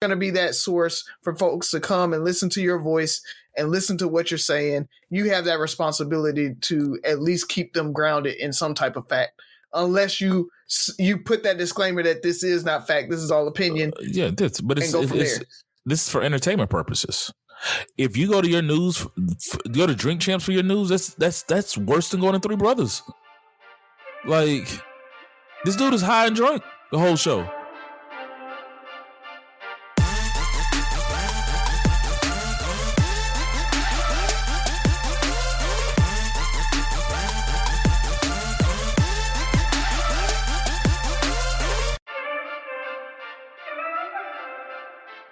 going to be that source for folks to come and listen to your voice and listen to what you're saying. You have that responsibility to at least keep them grounded in some type of fact, unless you put that disclaimer that this is not fact, this is all opinion. This is for entertainment purposes. If you go to your news, go to Drink Champs for your news, that's worse than going to Three Brothers. Like, this dude is high and drunk the whole show.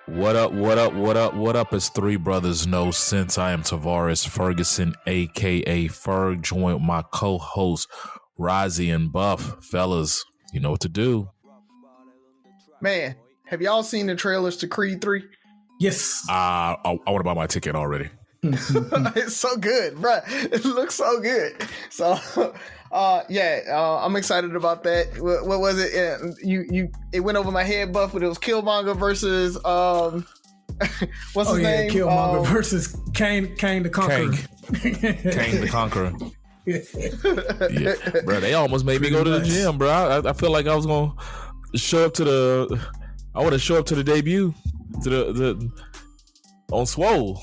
What up, as Three Brothers know since. I am Tavares Ferguson, a.k.a. Ferg, joined with my co-host, Razi and Buff. Fellas, you know what to do. Man, have y'all seen the trailers to Creed 3? Yes. I want to buy my ticket already. It's so good, bro. It looks so good. So, I'm excited about that. What was it? It went over my head, Buff, but it was Killmonger versus what's his name? Killmonger versus Kane the Conqueror. Kane the Conqueror. Yeah, bro. They almost made me go to the gym, bro. I feel like I was gonna show up to the. I want to show up to the debut to the on Swole.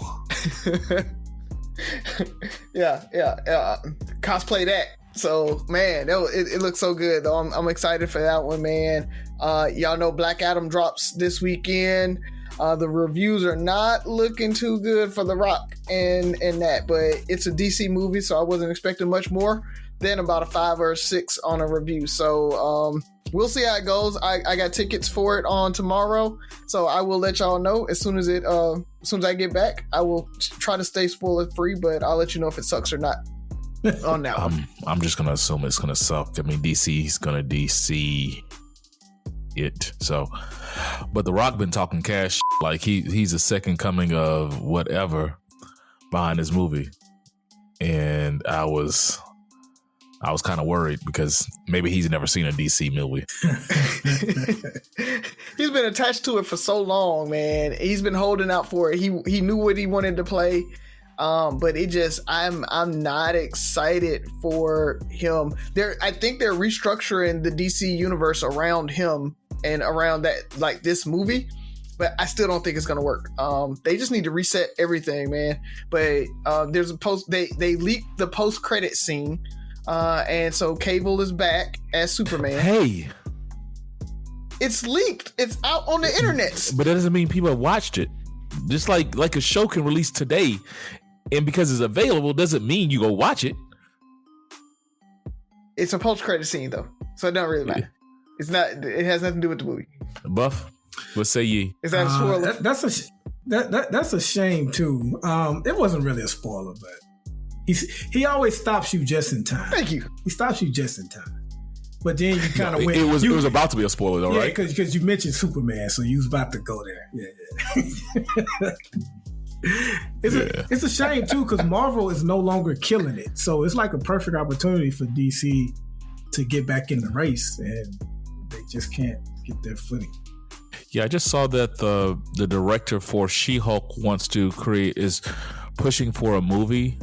yeah. Cosplay that. So, man, it looks so good, though. I'm excited for that one, man. Y'all know Black Adam drops this weekend. The reviews are not looking too good for The Rock and that, but it's a DC movie, so I wasn't expecting much more than about a 5 or a 6 on a review. So, we'll see how it goes. I got tickets for it on tomorrow, so I will let y'all know as soon as I get back. I will try to stay spoiler free, but I'll let you know if it sucks or not. On that one. I'm just gonna assume it's gonna suck. I mean, DC's gonna DC it. So, but The Rock been talking cash like he's a second coming of whatever behind this movie, and I was kind of worried because maybe he's never seen a DC movie. He's been attached to it for so long, man. He's been holding out for it. He knew what he wanted to play. But it just, I'm not excited for him. I think they're restructuring the DC universe around him and around that, like this movie, but I still don't think it's going to work. They just need to reset everything, man. But, there's a they leaked the post-credit scene. And so Cable is back as Superman. Hey, it's leaked. It's out on the internet. But that doesn't mean people have watched it. Just like a show can release today, and because it's available doesn't mean you go watch it. It's a post-credit scene though, so it doesn't really matter. It's not. It has nothing to do with the movie. Buff, what say ye? Is that a spoiler? That's a shame too. It wasn't really a spoiler, but he always stops you just in time. Thank you. He stops you just in time. But then you kind of went. It was about to be a spoiler, though, right? Because you mentioned Superman, so you was about to go there. Yeah. It's a shame too, because Marvel is no longer killing it, so it's like a perfect opportunity for DC to get back in the race, and they just can't get their footing. Yeah, I just saw that the director for She-Hulk is pushing for a movie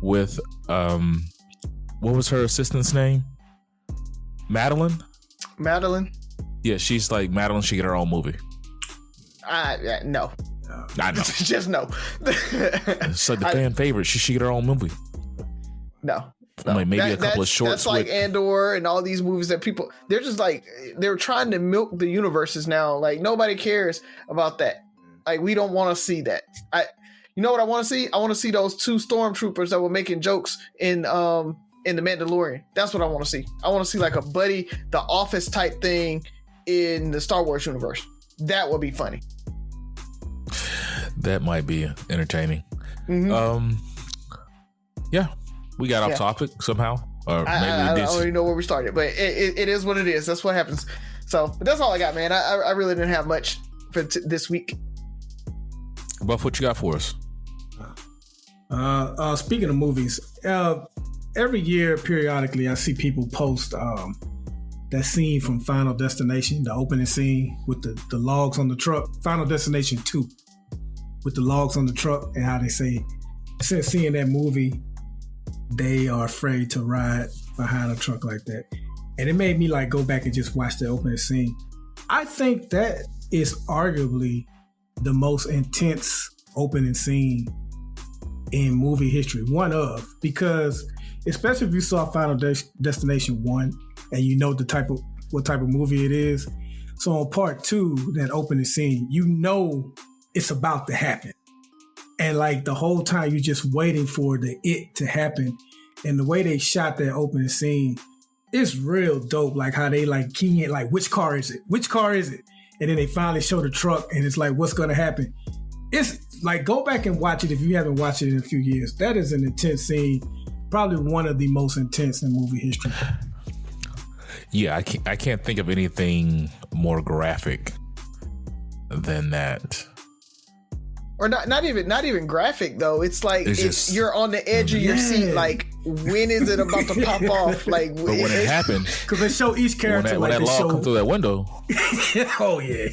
with what was her assistant's name? Madeline? Yeah, she's like Madeline. She get her own movie. No. I know. Just no. It's like the fan favorite. She should get her own movie. No. Like maybe a couple of shorts. That's like Andor and all these movies that people, they're just like, they're trying to milk the universes now. Like nobody cares about that. Like we don't want to see that. You know what I want to see? I want to see those 2 stormtroopers that were making jokes in The Mandalorian. That's what I want to see. I want to see like a buddy, the Office type thing in the Star Wars universe. That would be funny. That might be entertaining. Mm-hmm. Yeah, we got off topic somehow. Or maybe I don't even know where we started, but it is what it is. That's what happens. So, but that's all I got, man. I really didn't have much for this week. Buff, what you got for us? Speaking of movies, every year periodically I see people post that scene from Final Destination, the opening scene with the logs on the truck. Final Destination 2, with the logs on the truck, and how they say, since seeing that movie, they are afraid to ride behind a truck like that. And it made me like go back and just watch the opening scene. I think that is arguably the most intense opening scene in movie history. One of, because especially if you saw Final Destination 1 and you know what type of movie it is. So on part 2, that opening scene, you know it's about to happen. And like the whole time you're just waiting for it to happen. And the way they shot that opening scene, it's real dope. Like how they like key in, like, which car is it? Which car is it? And then they finally show the truck and it's like, what's going to happen? It's like, go back and watch it if you haven't watched it in a few years. That is an intense scene. Probably one of the most intense in movie history. Yeah, I can't think of anything more graphic than that. Or not even graphic though. It's like you're on the edge of your seat. Like, when is it about to pop off? Like, but when it happened, because they show each character when that log come through that window. Oh yeah.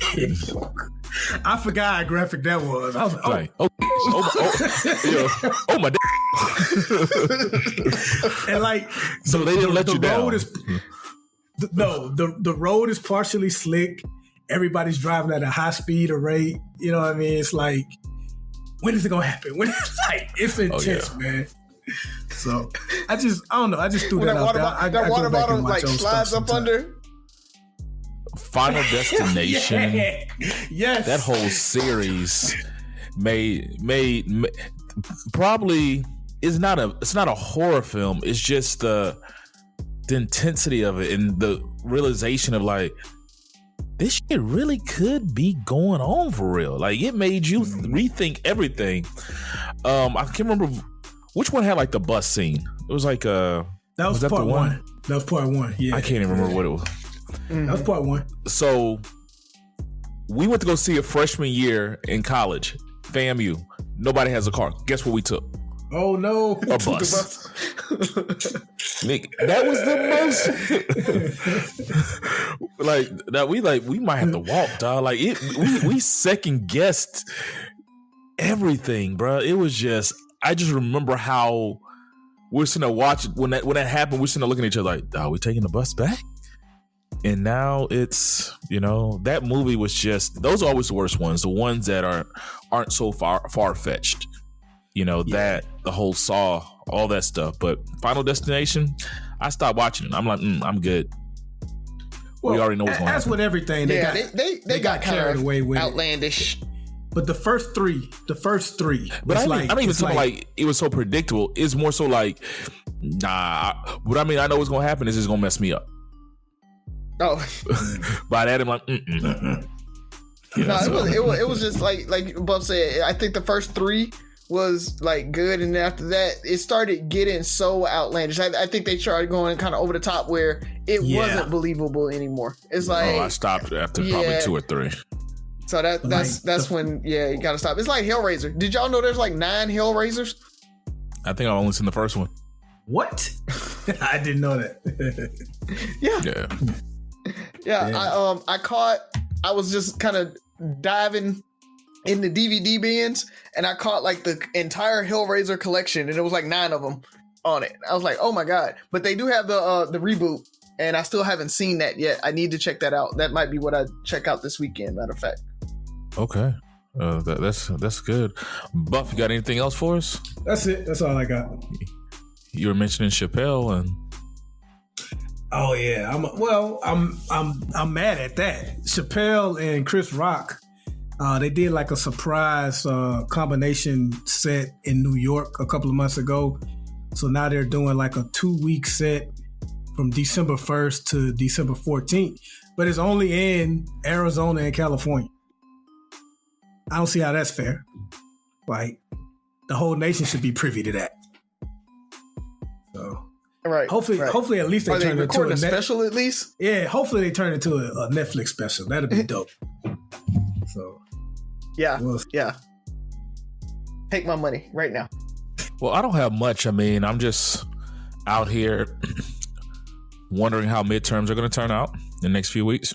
I forgot how graphic that was. I was like, oh my. And like, so they didn't let you down. The road is partially slick. Everybody's driving at a high speed or rate. You know what I mean? It's like, when is it gonna happen? It's intense, man. So I don't know. I just threw that out there. That water bottle like slides up under. Final Destination. Yes. That whole series made probably it's not a horror film. It's just the intensity of it and the realization of like, this shit really could be going on for real. Like, it made you rethink everything. I can't remember which one had like the bus scene. It was like that was part one. That was part one. Yeah, I can't even remember what it was. That was part one. So we went to go see it freshman year in college. FAMU. Nobody has a car. Guess what we took? Oh no, a bus. Nick, that was the most like that. We might have to walk, dog. Like we second guessed everything, bro. It was just, I just remember how we're sitting there watching when that happened. We're sitting there looking at each other like, are we taking the bus back? And now it's, that movie was just, those are always the worst ones. The ones that aren't so far-fetched. That the whole Saw, all that stuff. But Final Destination, I stopped watching it. I'm like, I'm good. Well, we already know what's going on. As with everything, they got carried away with outlandish. But the first three. But I don't even feel like it was so predictable. It's more so like, nah. What I mean, I know what's gonna happen is it's gonna mess me up. Oh, by that I'm like, it was just like Buff said. I think the first 3 was like good, and then after that it started getting so outlandish. I think they started going kind of over the top where it wasn't believable anymore. It's like, I stopped after probably 2 or 3. So that's when you gotta stop. It's like Hellraiser. Did y'all know there's like 9 Hellraisers? I think I've only seen the first one. What? I didn't know that. Yeah. I was just kind of diving in the DVD bins, and I caught like the entire Hellraiser collection, and it was like 9 of them on it. I was like, oh my god! But they do have the reboot, and I still haven't seen that yet. I need to check that out. That might be what I check out this weekend. Matter of fact. Okay, that's good. Buff, you got anything else for us? That's it. That's all I got. You were mentioning Chappelle and. Oh yeah, I'm mad at that. Chappelle and Chris Rock, they did like a surprise combination set in New York a couple of months ago. So now they're doing like a 2-week set from December 1st to December 14th, but it's only in Arizona and California. I don't see how that's fair. Like, the whole nation should be privy to that. So. Right. Hopefully, at least they turn it into a special. At least, yeah. Hopefully, they turn it into a Netflix special. That'd be dope. So, yeah. Take my money right now. Well, I don't have much. I mean, I'm just out here wondering how midterms are going to turn out in the next few weeks.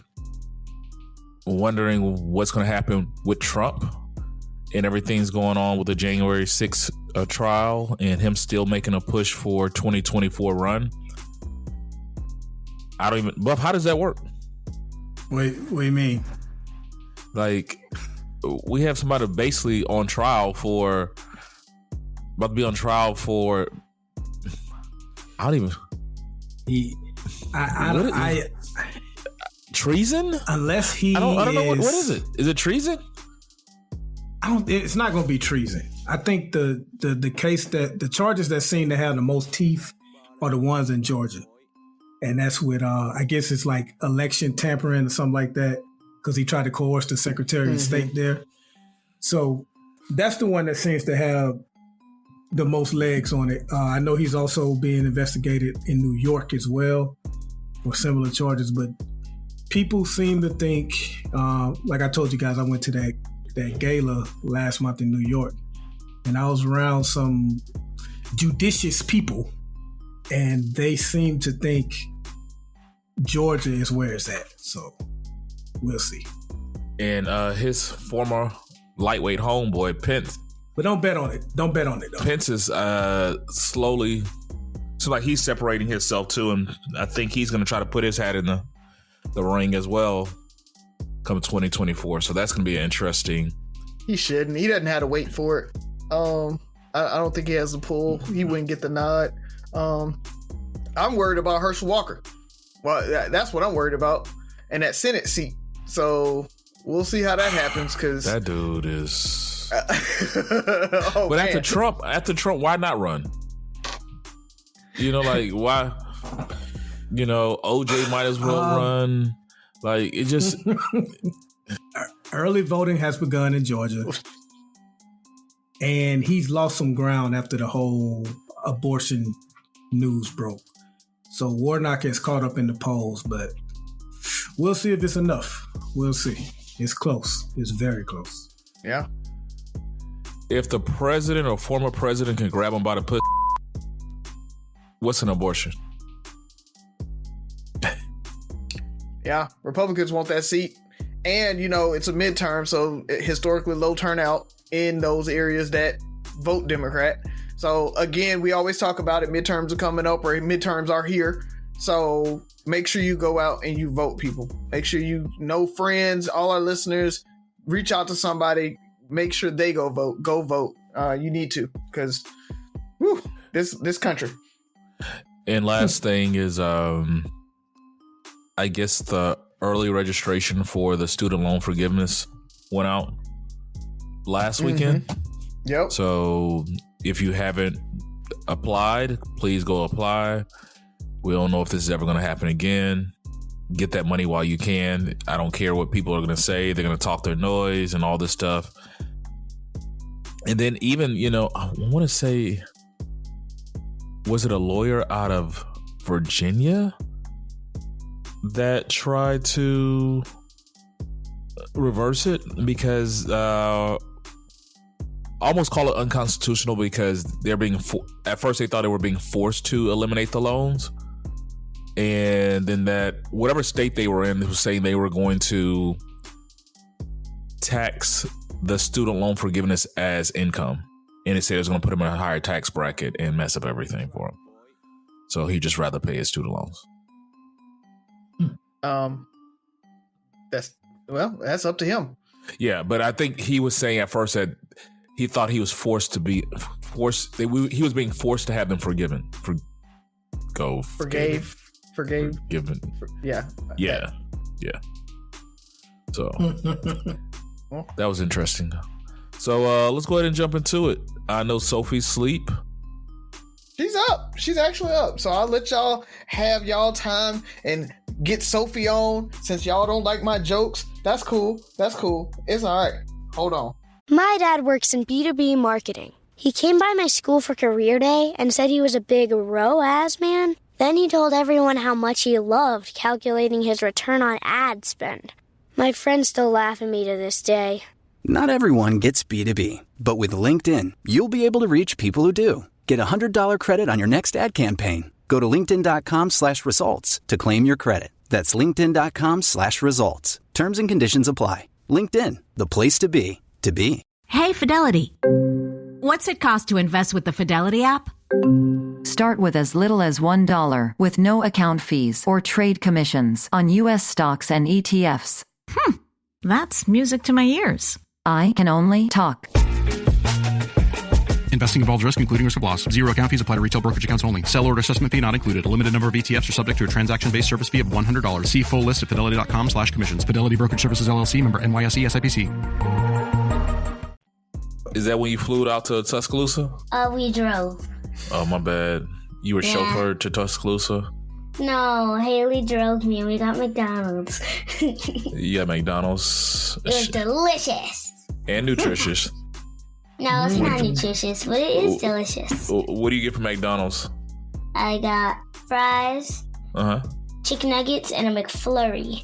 Wondering what's going to happen with Trump and everything's going on with the January 6th trial and him still making a push for 2024 run. Buff, how does that work? Wait, what do you mean? Like, we have somebody basically about to be on trial for, treason? Unless he I don't know what is it? Is it treason? It's not going to be treason. I think the case that the charges that seem to have the most teeth are the ones in Georgia. And that's with, I guess it's like election tampering or something like that, because he tried to coerce the Secretary of State there. So that's the one that seems to have the most legs on it. I know he's also being investigated in New York as well for similar charges, but people seem to think, like I told you guys, I went to that gala last month in New York, and I was around some judicious people, and they seem to think Georgia is where it's at. So we'll see. And his former lightweight homeboy, Pence. But don't bet on it. Don't bet on it, though. Pence is slowly, so like he's separating himself too, and I think he's going to try to put his hat in the ring as well come 2024. So that's going to be interesting. He shouldn't. He doesn't have to wait for it. I don't think he has the pull. He wouldn't get the nod. I'm worried about Herschel Walker. Well, that's what I'm worried about. And that Senate seat. So we'll see how that happens, because that dude is... but after Trump, why not run? Like, why? OJ might as well run. Like, it just... Early voting has begun in Georgia. And he's lost some ground after the whole abortion news broke. So Warnock is caught up in the polls, but we'll see if it's enough. We'll see. It's close. It's very close. Yeah. If the president or former president can grab him by the pussy, what's an abortion? Yeah, Republicans want that seat. And, it's a midterm, so historically low turnout in those areas that vote Democrat. So, again, we always talk about it. Midterms are coming up, or midterms are here. So make sure you go out and you vote, people. Make sure you know friends, all our listeners, reach out to somebody. Make sure they go vote. Go vote. You need to, because this country. And last thing is, I guess the early registration for the student loan forgiveness went out last weekend. Yep. So if you haven't applied, please go apply. We don't know if this is ever going to happen again. Get that money while you can. I don't care what people are going to say. They're going to talk their noise and all this stuff. And then even, I want to say, was it a lawyer out of Virginia that tried to reverse it? Because almost call it unconstitutional, because they're being at first they thought they were being forced to eliminate the loans, and then that whatever state they were in was saying they were going to tax the student loan forgiveness as income, and it said it was going to put him in a higher tax bracket and mess up everything for him. So he'd just rather pay his student loans. That's up to him. Yeah, but I think he was saying at first that he thought he was he was being forced to have them forgiven. Forgiven. Yeah. So that was interesting. So let's go ahead and jump into it. I know Sophie's asleep. She's up. She's actually up. So I'll let y'all have y'all time and get Sophie on, since y'all don't like my jokes. That's cool. It's all right. Hold on. My dad works in B2B marketing. He came by my school for career day and said he was a big ROAS man. Then he told everyone how much he loved calculating his return on ad spend. My friends still laugh at me to this day. Not everyone gets B2B, but with LinkedIn, you'll be able to reach people who do. Get $100 credit on your next ad campaign. Go to linkedin.com/results to claim your credit. That's linkedin.com/results. Terms and conditions apply. LinkedIn, the place to be, to be. Hey, Fidelity. What's it cost to invest with the Fidelity app? Start with as little as $1 with no account fees or trade commissions on U.S. stocks and ETFs. That's music to my ears. I can only talk. Investing involves risk, including risk of loss. Zero account fees apply to retail brokerage accounts only. Sell order assessment fee not included. A limited number of ETFs are subject to a transaction-based service fee of $100. See full list at fidelity.com/commissions. Fidelity Brokerage Services, LLC, member NYSE, SIPC. Is that when you flew out to Tuscaloosa? We drove. Oh, my bad. You were chauffeured to Tuscaloosa? No, Haley drove me and we got McDonald's. You got McDonald's. It was delicious. And nutritious. No, it's not nutritious, but it is delicious. What do you get from McDonald's? I got fries, chicken nuggets, and a McFlurry.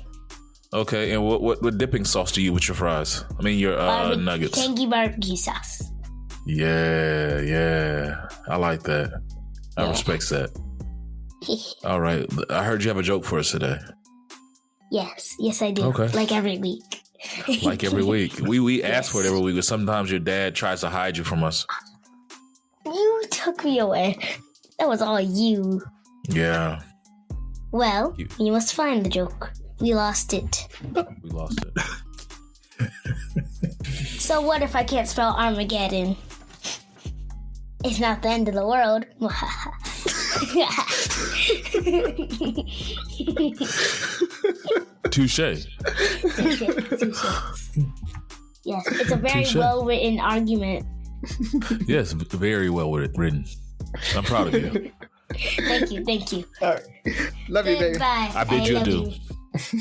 Okay, and what dipping sauce do you with your fries? I mean, your nuggets. Tangy barbecue sauce. Yeah. I like that. I respect that. All right. I heard you have a joke for us today. Yes I do. Okay. Like every week. Like every week. We ask for it every week, but sometimes your dad tries to hide you from us. You took me away. That was all you. Yeah. Well, you must find the joke. We lost it. We lost it. So what if I can't spell Armageddon? It's not the end of the world. Touche. Yes, it's a very well-written argument. Yes, very well written. I'm proud of you. Thank you. All right. Love you, baby. Goodbye. I bid you adieu.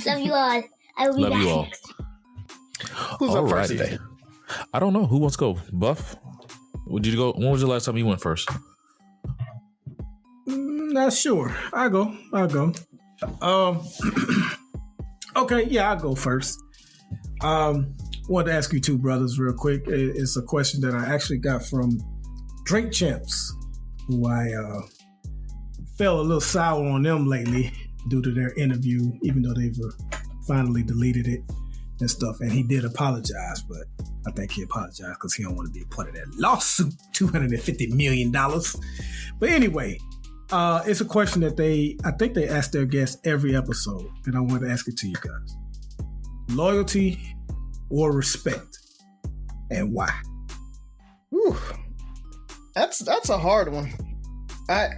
Love you all. I will be back. Love you all. Who's up first today? I don't know. Who wants to go? Buff? Would you go? When was the last time you went first? Not sure. I'll go. Okay, yeah, I'll go first. Wanted to ask you two brothers real quick. It's a question that I actually got from Drink Champs, who I felt a little sour on them lately due to their interview, even though they've finally deleted it and stuff. And he did apologize, but I think he apologized because he don't want to be a part of that lawsuit, $250 million. But anyway, it's a question that I think they ask their guests every episode, and I want to ask it to you guys. Loyalty or respect, and why? Whew. That's a hard one. I'm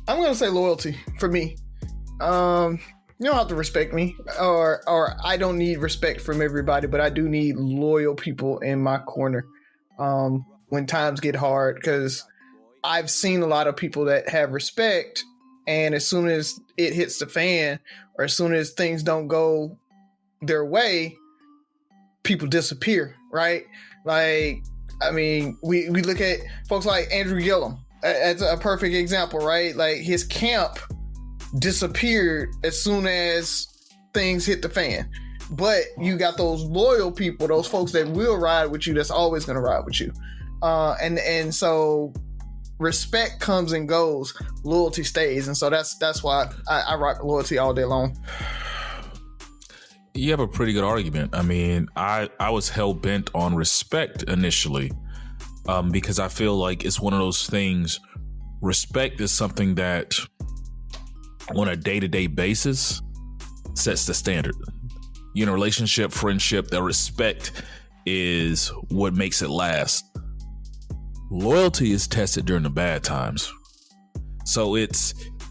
gonna say loyalty for me. You don't have to respect me, or I don't need respect from everybody, but I do need loyal people in my corner when times get hard, because I've seen a lot of people that have respect, and as soon as it hits the fan, or as soon as things don't go their way, people disappear, right? Like, I mean, we look at folks like Andrew Gillum. That's a perfect example, right? Like, his camp disappeared as soon as things hit the fan. But you got those loyal people, those folks that will ride with you, that's always going to ride with you. And so respect comes and goes, loyalty stays. And so that's why I rock loyalty all day long. You have a pretty good argument. I mean, I was hell-bent on respect initially because I feel like it's one of those things. Respect is something that on a day-to-day basis sets the standard. You know, relationship, friendship, that respect is what makes it last. Loyalty is tested during the bad times. So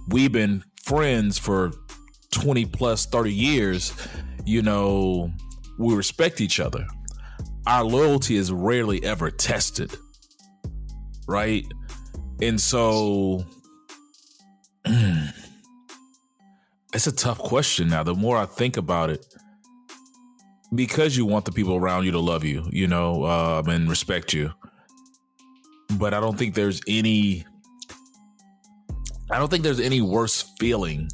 we've been friends for 20 plus 30 years. You know, we respect each other. Our loyalty is rarely ever tested, right? And so it's a tough question now. The more I think about it, because you want the people around you to love you, you know, and respect you. But I don't think there's any worse feeling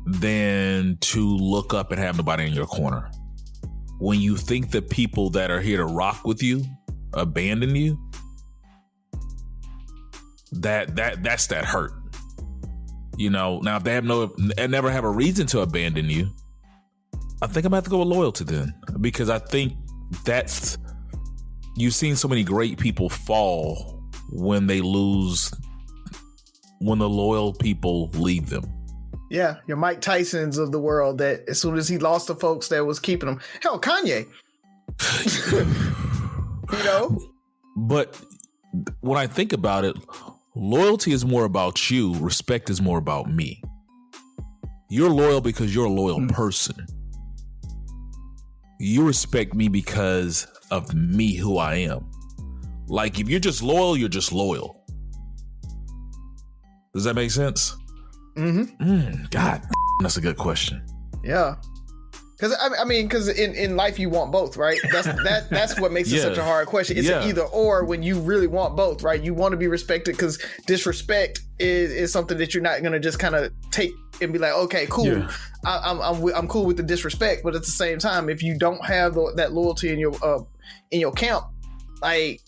than to look up and have nobody in your corner. When you think the people that are here to rock with you abandon you, that's that hurt. You know, now if they never have a reason to abandon you, I think I'm gonna have to go with loyalty then, because I think you've seen so many great people fall when the loyal people leave them. Yeah, your Mike Tysons of the world, that as soon as he lost the folks that was keeping him. Hell, Kanye. You know? But when I think about it, loyalty is more about you. Respect is more about me. You're loyal because you're a loyal person. You respect me because of me, who I am. Like, if you're just loyal, you're just loyal. Does that make sense? Mm-hmm. God, that's a good question. Yeah. Because in life you want both, right? That's what makes it such a hard question. It's an either or when you really want both, right? You want to be respected because disrespect is something that you're not going to just kind of take and be like, okay, cool. Yeah. I'm cool with the disrespect, but at the same time, if you don't have that loyalty in your camp, like,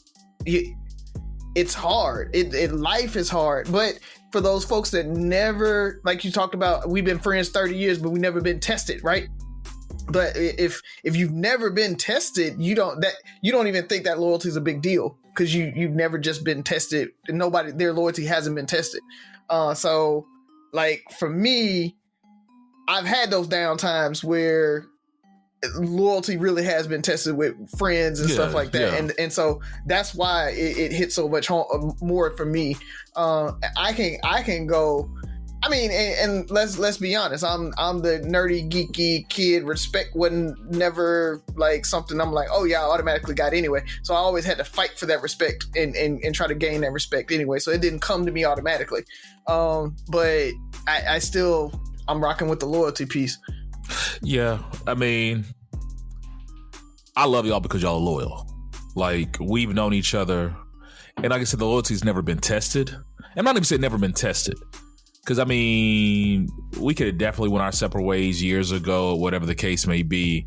it's hard. Life is hard, but for those folks that never, like you talked about, we've been friends 30 years, but we never been tested, right? But if you've never been tested, you don't even think that loyalty is a big deal because you've never just been tested, and their loyalty hasn't been tested. So like for me, I've had those down times where loyalty really has been tested with friends and stuff like that. Yeah. And so that's why it hits so much more for me. I can go, I mean, and let's be honest, I'm the nerdy, geeky kid. Respect wasn't never like something I'm like, oh yeah, I automatically got anyway. So I always had to fight for that respect and try to gain that respect anyway. So it didn't come to me automatically. But I'm rocking with the loyalty piece. Yeah, I mean, I love y'all because y'all are loyal. Like, we've known each other, and like I said, the loyalty's never been tested. I'm not even saying never been tested, because I mean, we could have definitely went our separate ways years ago, or whatever the case may be,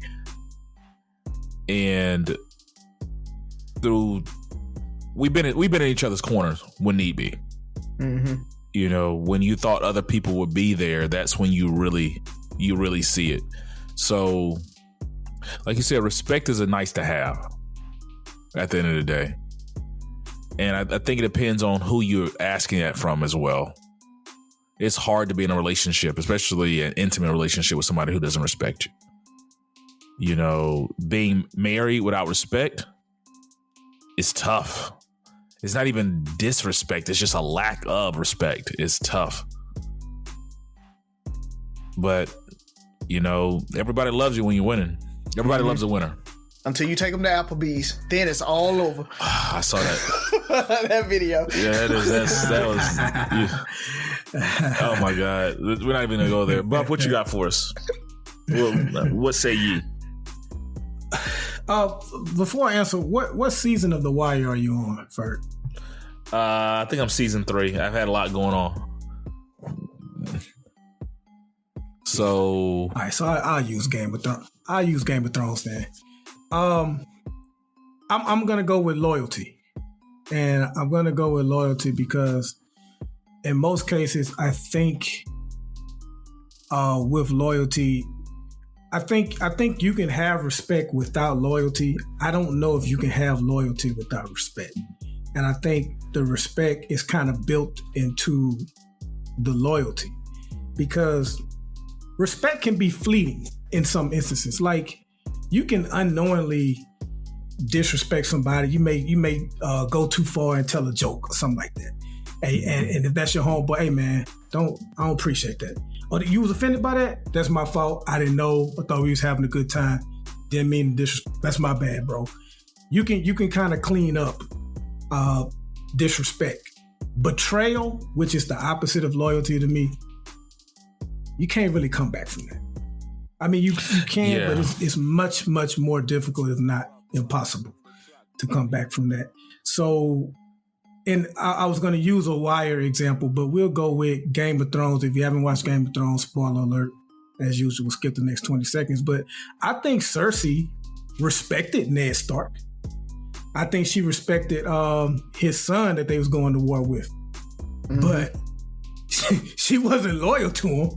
and we've been in each other's corners when need be. Mm-hmm. You know, when you thought other people would be there, that's when you really see it. So, like you said, respect is a nice to have at the end of the day. And I think it depends on who you're asking that from as well. It's hard to be in a relationship, especially an intimate relationship with somebody who doesn't respect you. You know, being married without respect is tough. It's not even disrespect. It's just a lack of respect. It's tough. But, you know, everybody loves you when you're winning. Everybody loves a winner. Until you take them to Applebee's. Then it's all over. I saw that. That video. Yeah, that was... Yeah. Oh, my God. We're not even going to go there. Buff, what you got for us? What say ye? Before I answer, what season of The Wire are you on, Ferg? I think I'm season 3. I've had a lot going on. So, all right. So I'll use Game of Thrones. I'll use Game of Thrones then. I'm gonna go with loyalty, and I'm gonna go with loyalty because in most cases, I think with loyalty. I think you can have respect without loyalty. I don't know if you can have loyalty without respect. And I think the respect is kind of built into the loyalty because respect can be fleeting in some instances. Like, you can unknowingly disrespect somebody. You may go too far and tell a joke or something like that. Hey, and if that's your homeboy, hey man, I don't appreciate that. Or you was offended by that? That's my fault. I didn't know. I thought we was having a good time. Didn't mean that's my bad, bro. You can kind of clean up disrespect. Betrayal, which is the opposite of loyalty to me, you can't really come back from that. I mean, you can, but it's much, much more difficult, if not impossible, to come back from that. So, and I was going to use a Wire example, but we'll go with Game of Thrones. If you haven't watched Game of Thrones, spoiler alert, as usual, we'll skip the next 20 seconds. But I think Cersei respected Ned Stark. I think she respected his son that they was going to war with. Mm-hmm. But she wasn't loyal to him,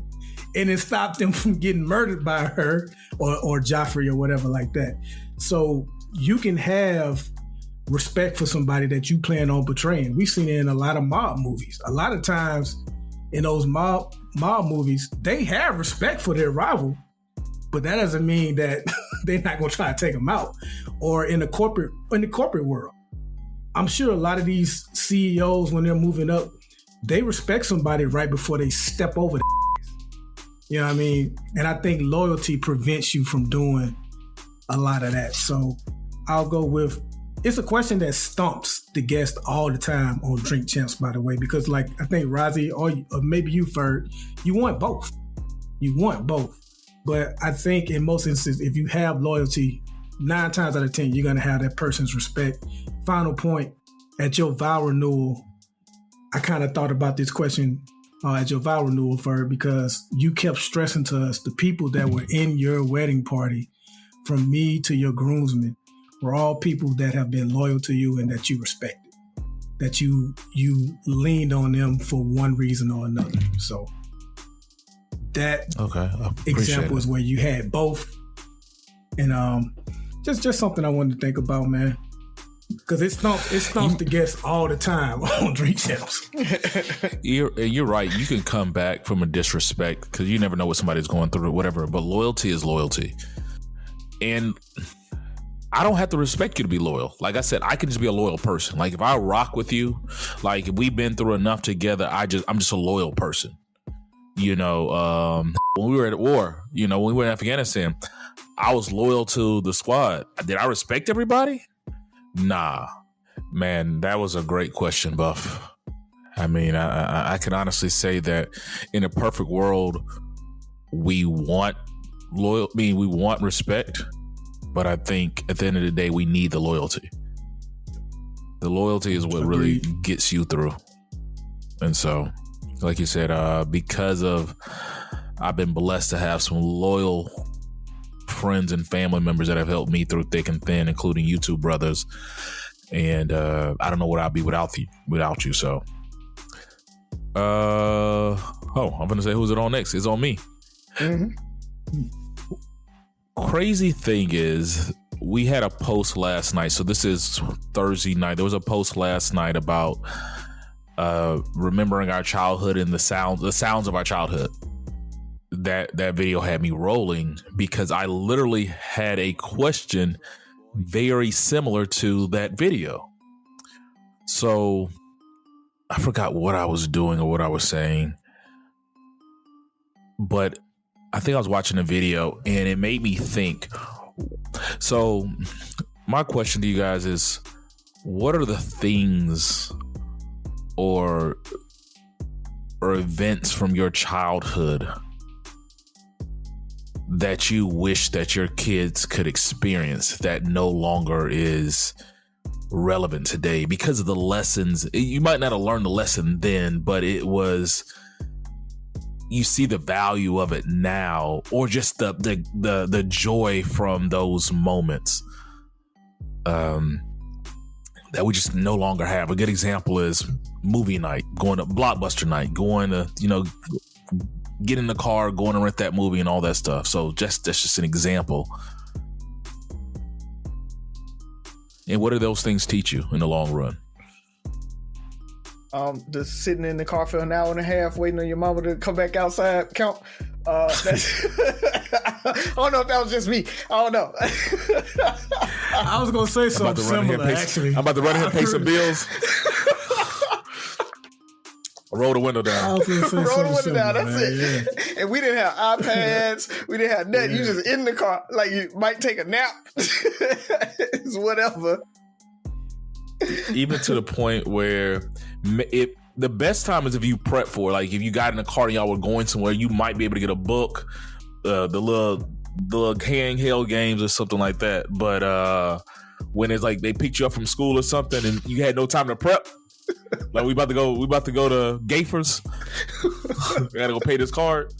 and it stopped him from getting murdered by her or Joffrey or whatever like that. So you can have respect for somebody that you plan on betraying. We've seen it in a lot of mob movies. A lot of times in those mob movies, they have respect for their rival, but that doesn't mean that they're not going to try to take them out. Or in the corporate world, I'm sure a lot of these CEOs, when they're moving up, they respect somebody right before they step over the you know what I mean? And I think loyalty prevents you from doing a lot of that. So I'll go with, it's a question that stumps the guest all the time on Drink Champs, by the way, because like I think Razi or maybe you, Ferg, you want both. You want both. But I think in most instances, if you have loyalty, 9 times out of 10, you're going to have that person's respect. Final point, at your vow renewal, I kind of thought about this question at your vow renewal, Ferg, because you kept stressing to us the people that were in your wedding party, from me to your groomsmen, were all people that have been loyal to you and that you respected, that you leaned on them for one reason or another. So that example is where you had both. And just something I wanted to think about, man. Because it stumps the guests all the time on Drink Champs. You're right. You can come back from a disrespect because you never know what somebody's going through or whatever. But loyalty is loyalty. And I don't have to respect you to be loyal. Like I said, I can just be a loyal person. Like if I rock with you, like if we've been through enough together, I'm just a loyal person. You know, when we were at war, you know, when we were in Afghanistan, I was loyal to the squad. Did I respect everybody? Nah, man, that was a great question, Buff. I mean, I can honestly say that in a perfect world, we want we want respect, but I think at the end of the day, we need the loyalty. The loyalty is what really gets you through. And so, like you said, because I've been blessed to have some loyal friends and family members that have helped me through thick and thin, including you two brothers. And I don't know what I'd be without you. So, I'm gonna say, who's it on next? It's on me. Mm-hmm. Crazy thing is, we had a post last night. So this is Thursday night. There was a post last night about remembering our childhood and the sounds of our childhood. That video had me rolling because I literally had a question very similar to that video. So I forgot what I was doing or what I was saying, but I think I was watching a video and it made me think. So my question to you guys is, what are the things or events from your childhood that you wish that your kids could experience that no longer is relevant today because of the lessons? You might not have learned the lesson then, but it was, you see the value of it now, or just the joy from those moments that we just no longer have. A good example is movie night, going to Blockbuster night, going to, get in the car, going to rent that movie and all that stuff. So that's just an example. And what do those things teach you in the long run? Just sitting in the car for an hour and a half, waiting on your mama to come back outside. Count. That's I don't know if that was just me. I don't know. I was gonna say something similar. Actually, I'm about to run here and pay some bills. Roll the window down. Roll the window down. That's it. Yeah. And we didn't have iPads. We didn't have nothing. Yeah. You just in the car. Like you might take a nap. It's whatever. Even to the point where the best time is if you prep for it. Like if you got in a car and y'all were going somewhere, you might be able to get a book, the little handheld games or something like that. But when it's like they picked you up from school or something and you had no time to prep. Like we about to go to Gaffer's. We gotta go pay this card.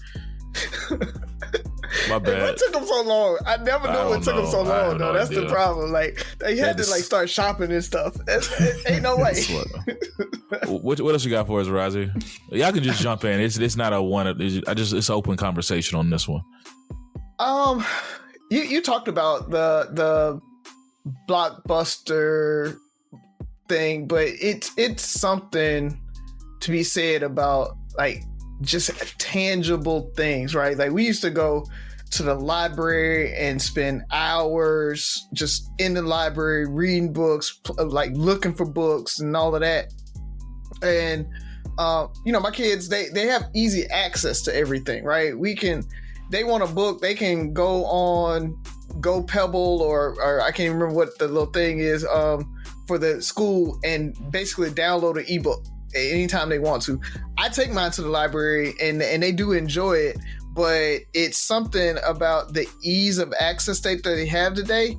My bad. What took them so long? I never knew what took them so long, though. That's the problem. Like They had to like start shopping and stuff. Ain't no way. What else you got for us, Razi? Y'all can just jump in. It's not a one. It's open conversation on this one. You talked about the blockbuster thing, but it's something to be said about like just tangible things, right? Like we used to go to the library and spend hours just in the library reading books, like looking for books and all of that. And my kids, they have easy access to everything, right? They want a book, they can go on Go Pebble or I can't even remember what the little thing is for the school and basically download an ebook anytime they want to. I take mine to the library and they do enjoy it, but it's something about the ease of access that they have today.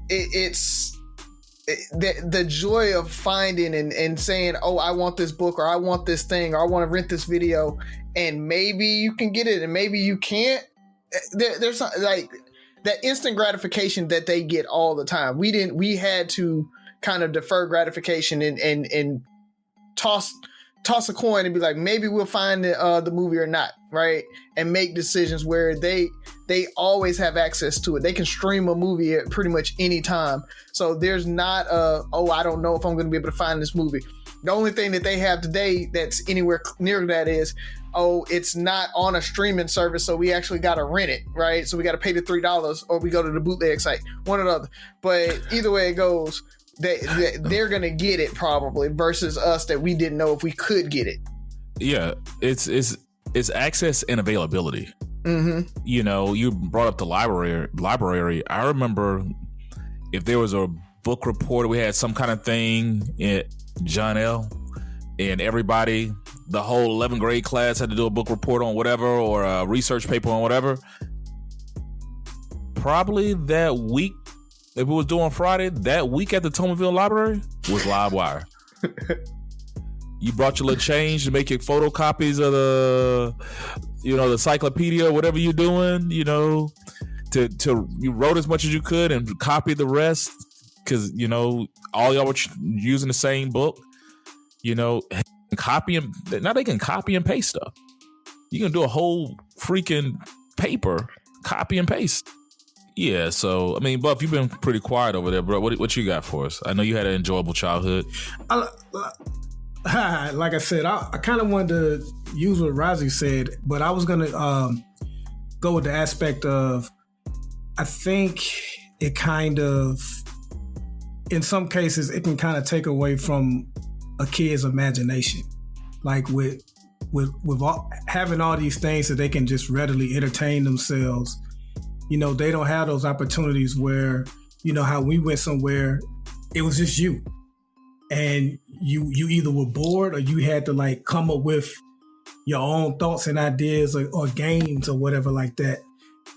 It's the joy of finding and saying, oh, I want this book or I want this thing or I want to rent this video, and maybe you can get it and maybe you can't. There's like that instant gratification that they get all the time. We had to kind of defer gratification and toss a coin and be like, maybe we'll find the movie or not, right? And make decisions where they always have access to it. They can stream a movie at pretty much any time. So there's not I don't know if I'm going to be able to find this movie. The only thing that they have today that's anywhere near that is, it's not on a streaming service, so we actually got to rent it, right? So we got to pay the $3 or we go to the bootleg site, one or the other. But either way it goes, they're going to get it probably versus us that we didn't know if we could get it. Yeah, it's access and availability. Mm-hmm. You brought up the library. I remember if there was a book report, we had some kind of thing at John L. and everybody, the whole 11th grade class had to do a book report on whatever or a research paper on whatever. Probably that week, if it was due on Friday, that week at the Tomerville Library was Livewire. You brought your little change to make your photocopies of the encyclopedia, whatever you're doing, you wrote as much as you could and copied the rest because, all y'all were using the same book, now they can copy and paste stuff. You can do a whole freaking paper, copy and paste. Yeah, so, Buff, you've been pretty quiet over there, bro. What you got for us? I know you had an enjoyable childhood. Like I said, I kind of wanted to use what Razi said, but I was going to go with the aspect of, I think it kind of, in some cases, it can kind of take away from a kid's imagination. Like with having all these things that they can just readily entertain themselves. They don't have those opportunities where, how we went somewhere, it was just you. And you either were bored or you had to like come up with your own thoughts and ideas or games or whatever like that.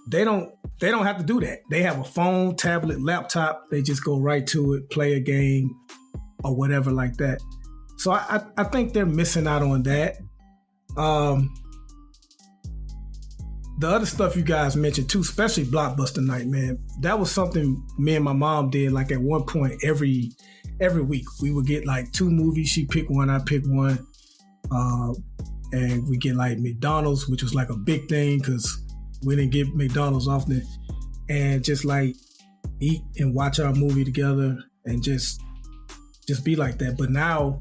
They don't have to do that. They have a phone, tablet, laptop. They just go right to it, play a game or whatever like that. So I think they're missing out on that. The other stuff you guys mentioned too, especially Blockbuster Night, man, that was something me and my mom did like at one point every week. We would get like 2 movies. She picked one, I picked one. And we get like McDonald's, which was like a big thing because we didn't get McDonald's often. And just like eat and watch our movie together and just be like that. But now,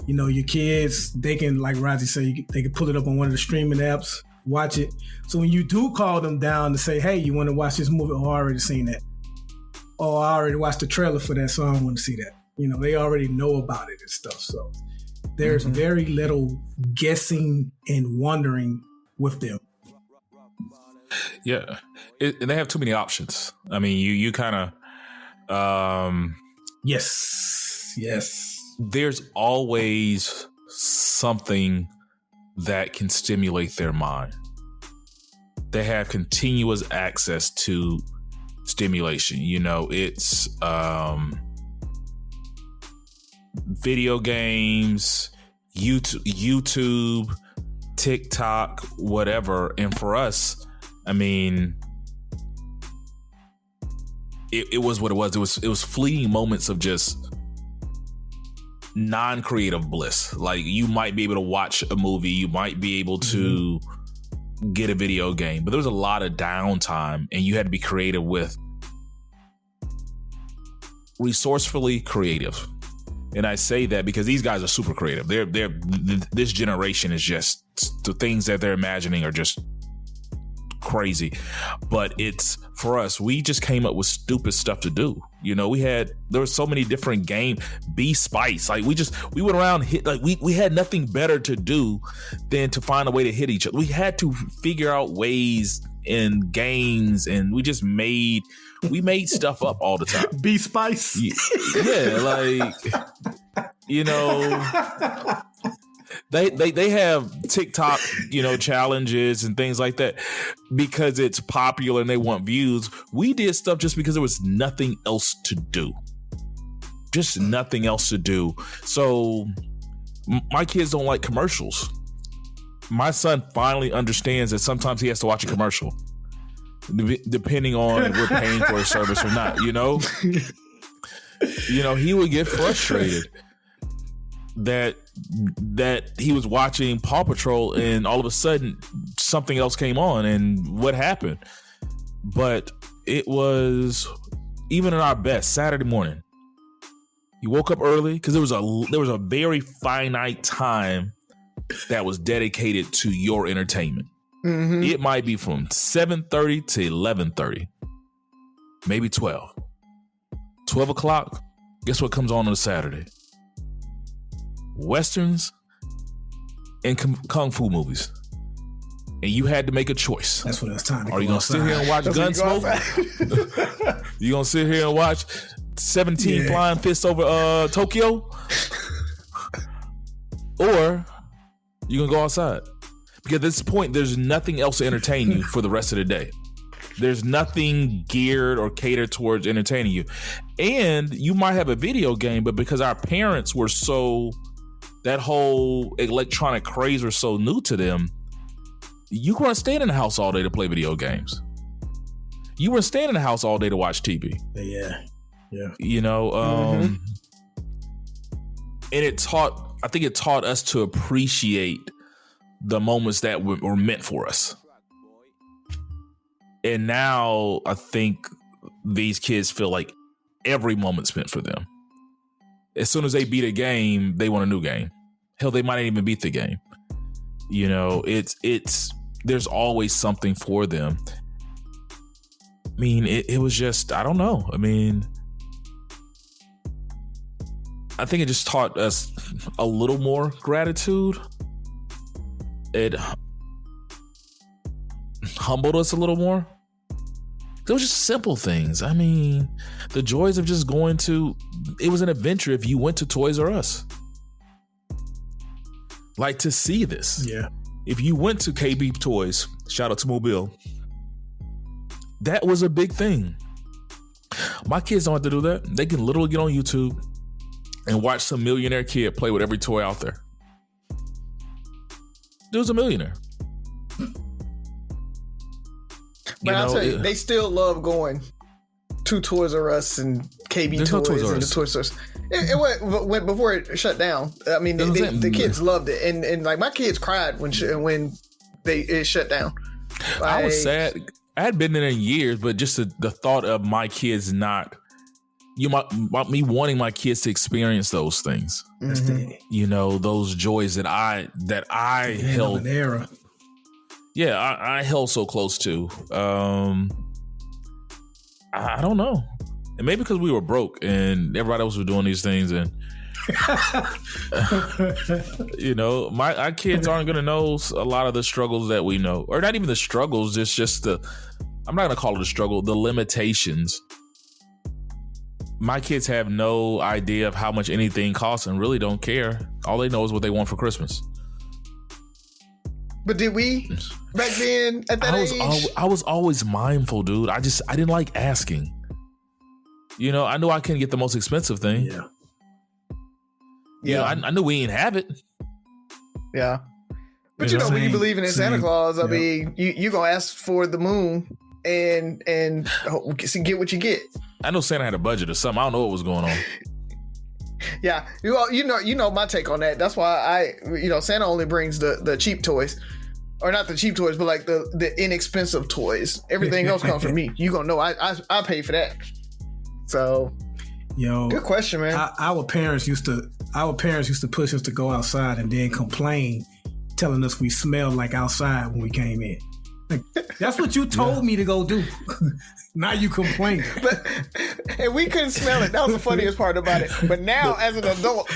your kids, they can, like Razi said, they can pull it up on one of the streaming apps, watch it. So when you do call them down to say, hey, you want to watch this movie? Oh, I already seen that. Oh, I already watched the trailer for that, so I don't want to see that. They already know about it and stuff. So there's very little guessing and wondering with them. Yeah. And they have too many options. You kind of... Yes. There's always something that can stimulate their mind. They have continuous access to stimulation. It's video games, YouTube, TikTok, whatever. And for us, it was what it was. It was fleeting moments of just non-creative bliss. Like, you might be able to watch a movie, you might be able to get a video game, but there was a lot of downtime, and you had to be creative with resourcefully creative. And I say that because these guys are super creative. This generation is just, the things that they're imagining are just crazy. But it's, for us, we just came up with stupid stuff to do. You know, there were so many different games. Be Spice, like we went around, hit, like we had nothing better to do than to find a way to hit each other. We had to figure out ways in games, and we made stuff up all the time. Be Spice. Yeah, like, you know, they have TikTok, you know, challenges and things like that because it's popular and they want views. We did stuff just because there was nothing else to do. Just nothing else to do. So my kids don't like commercials. My son finally understands that sometimes he has to watch a commercial, depending on if we're paying for a service or not, you know? You know, he would get frustrated that he was watching Paw Patrol and all of a sudden something else came on, and what happened? But it was, even in our best, Saturday morning, he woke up early because there was a very finite time that was dedicated to your entertainment. Mm-hmm. It might be from 7:30 to 11:30, maybe 12 o'clock. Guess what comes on a Saturday? Westerns and kung fu movies. And you had to make a choice. That's what it's time to. Are you gonna sit here and watch Gunsmoke? You gonna sit here and watch 17 Flying Fists over Tokyo? Or you gonna go outside? Because at this point, there's nothing else to entertain you for the rest of the day. There's nothing geared or catered towards entertaining you. And you might have a video game, but because our parents were that whole electronic craze was so new to them, you weren't staying in the house all day to play video games. You weren't staying in the house all day to watch TV. Yeah. You know, and I think it taught us to appreciate the moments that were meant for us. And now I think these kids feel like every moment's meant for them. As soon as they beat a game, they want a new game. Hell, they might not even beat the game. You know, there's always something for them. I mean, it was just, I don't know. I mean, I think it just taught us a little more gratitude. It humbled us a little more. It was just simple things. I mean, the joys of just it was an adventure if you went to Toys R Us. Like, to see this. Yeah. If you went to KB Toys, shout out to Mobile, that was a big thing. My kids don't have to do that. They can literally get on YouTube and watch some millionaire kid play with every toy out there. Dude's a millionaire. But I'll tell you, they still love going to Toys R Us and KB Toys and the toy stores. It went before it shut down. I mean, the kids loved it, and like my kids cried when it shut down. Like, I was sad. I had been there in years, but just the thought of my kids not, me wanting my kids to experience those things. Mm-hmm. You know, those joys that I held. An era. Yeah, I held so close to. I don't know. And maybe because we were broke and everybody else was doing these things, and you know, our kids aren't going to know a lot of the struggles that we know, or not even the struggles. It's just I'm not going to call it a struggle. The limitations. My kids have no idea of how much anything costs and really don't care. All they know is what they want for Christmas. But did we back then at that age? I was always mindful, dude. I didn't like asking. You know, I knew I couldn't get the most expensive thing. Yeah. You know, I knew we didn't have it. Yeah. But you know when you believe in Santa Claus, I mean, you gonna ask for the moon and get what you get. I know Santa had a budget or something. I don't know what was going on. Yeah, you know my take on that. That's why Santa only brings the cheap toys, or not the cheap toys, but like the inexpensive toys. Everything else comes from me. You gonna know I pay for that. So, good question, man. Our parents used to push us to go outside and then complain, telling us we smelled like outside when we came in. Like, that's what you told me to go do. Now you complain. And we couldn't smell it. That was the funniest part about it. But now, as an adult,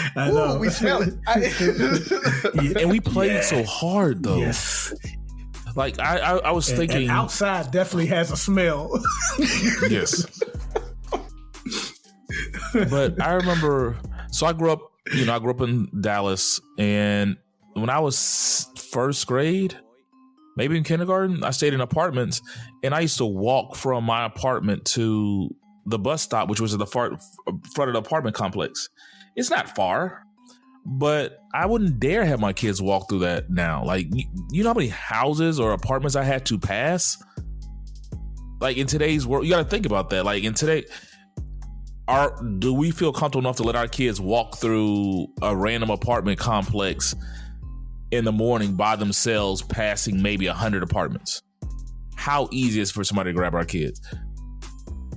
we smell it. And we played so hard, though. Yes. Like, I was thinking... And outside definitely has a smell. Yes. But I remember... So I grew up in Dallas, and when I was first grade... Maybe in kindergarten, I stayed in apartments, and I used to walk from my apartment to the bus stop, which was at the front of the apartment complex. It's not far, but I wouldn't dare have my kids walk through that now. Like, you know how many houses or apartments I had to pass? Like, in today's world, you got to think about that. Like, do we feel comfortable enough to let our kids walk through a random apartment complex in the morning by themselves, passing maybe 100 apartments? How easy is it for somebody to grab our kids?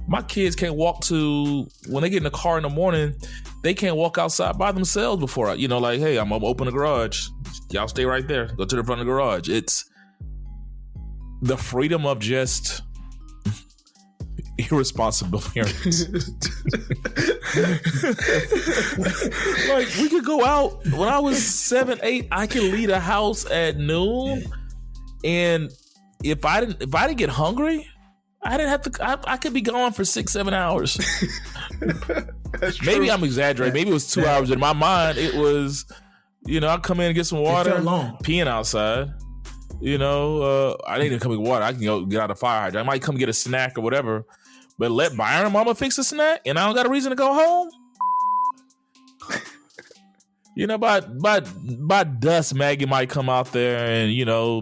My kids can't walk when they get in the car in the morning, they can't walk outside by themselves before like, hey, I'm gonna open the garage. Y'all stay right there. Go to the front of the garage. It's the freedom of just irresponsible parents. Like, we could go out. When I was 7, 8, I could leave a house at noon, and if I didn't get hungry, I didn't have to. I could be gone for 6, 7 hours. Maybe I'm exaggerating. Maybe it was 2 hours. In my mind, it was, I'd come in and get some water, peeing outside. I didn't even come get water. I can go get out of the fire hydrant. I might come get a snack or whatever, but let Byron and Mama fix a snack, and I don't got a reason to go home. By dusk, Maggie might come out there and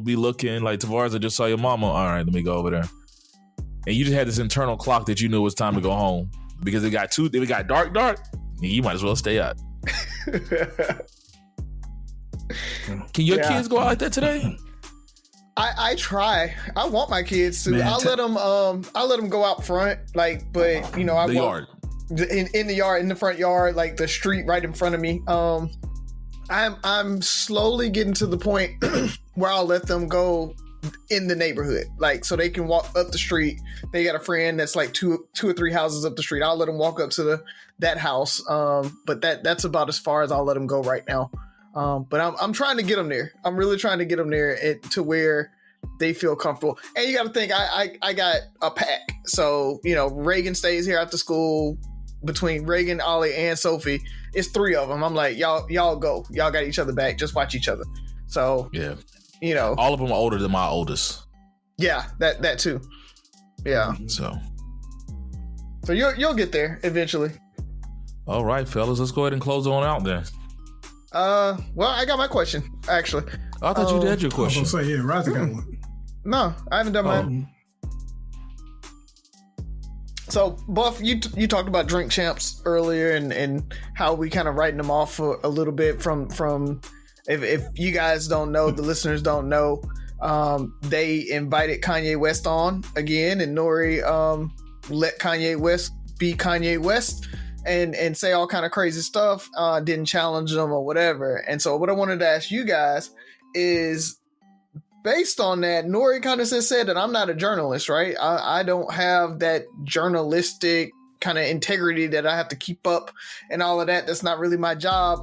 be looking like, Tavares, I just saw your mama. All right, let me go over there. And you just had this internal clock that you knew it was time to go home because it got dark. You might as well stay out. Can your kids go out like that today? I try. I want my kids to. I'll let them go out front, like, but I yard. In the yard, in the front yard, like the street right in front of me. I'm slowly getting to the point where I'll let them go in the neighborhood, like, so they can walk up the street. They got a friend that's like two or three houses up the street. I'll let them walk up to that house. But that's about as far as I'll let them go right now. But I'm trying to get them there. I'm really trying to get them there to where they feel comfortable. And you got to think, I got a pack. So, Reagan stays here after school. Between Reagan, Ollie, and Sophie, it's 3 of them. I'm like, y'all go. Y'all got each other back. Just watch each other. So, yeah, all of them are older than my oldest. Yeah, that too. Yeah. So you'll get there eventually. All right, fellas, let's go ahead and close on out then. Well, I got my question actually. I thought you had your question. I was gonna say, yeah, Razi got one. No, I haven't done mine. So, Buff, you talked about drink champs earlier and how we kind of writing them off for a little bit from if you guys don't know, the listeners don't know, they invited Kanye West on again, and Nori let Kanye West be Kanye West and say all kind of crazy stuff, didn't challenge them or whatever. And so what I wanted to ask you guys is, based on that, Nori kind of said that I'm not a journalist, right? I don't have that journalistic kind of integrity that I have to keep up and all of that. That's not really my job.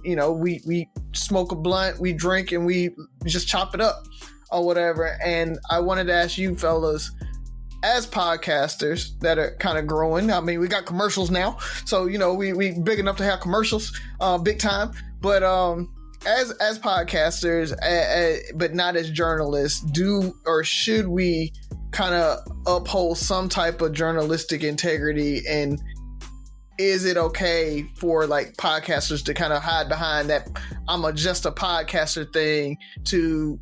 We smoke a blunt, we drink, and we just chop it up or whatever. And I wanted to ask you fellas, as podcasters that are kind of growing, I mean, we got commercials now, so we big enough to have commercials, big time. But as podcasters, but not as journalists, do or should we kind of uphold some type of journalistic integrity? And is it okay for like podcasters to kind of hide behind that I'm just a podcaster thing to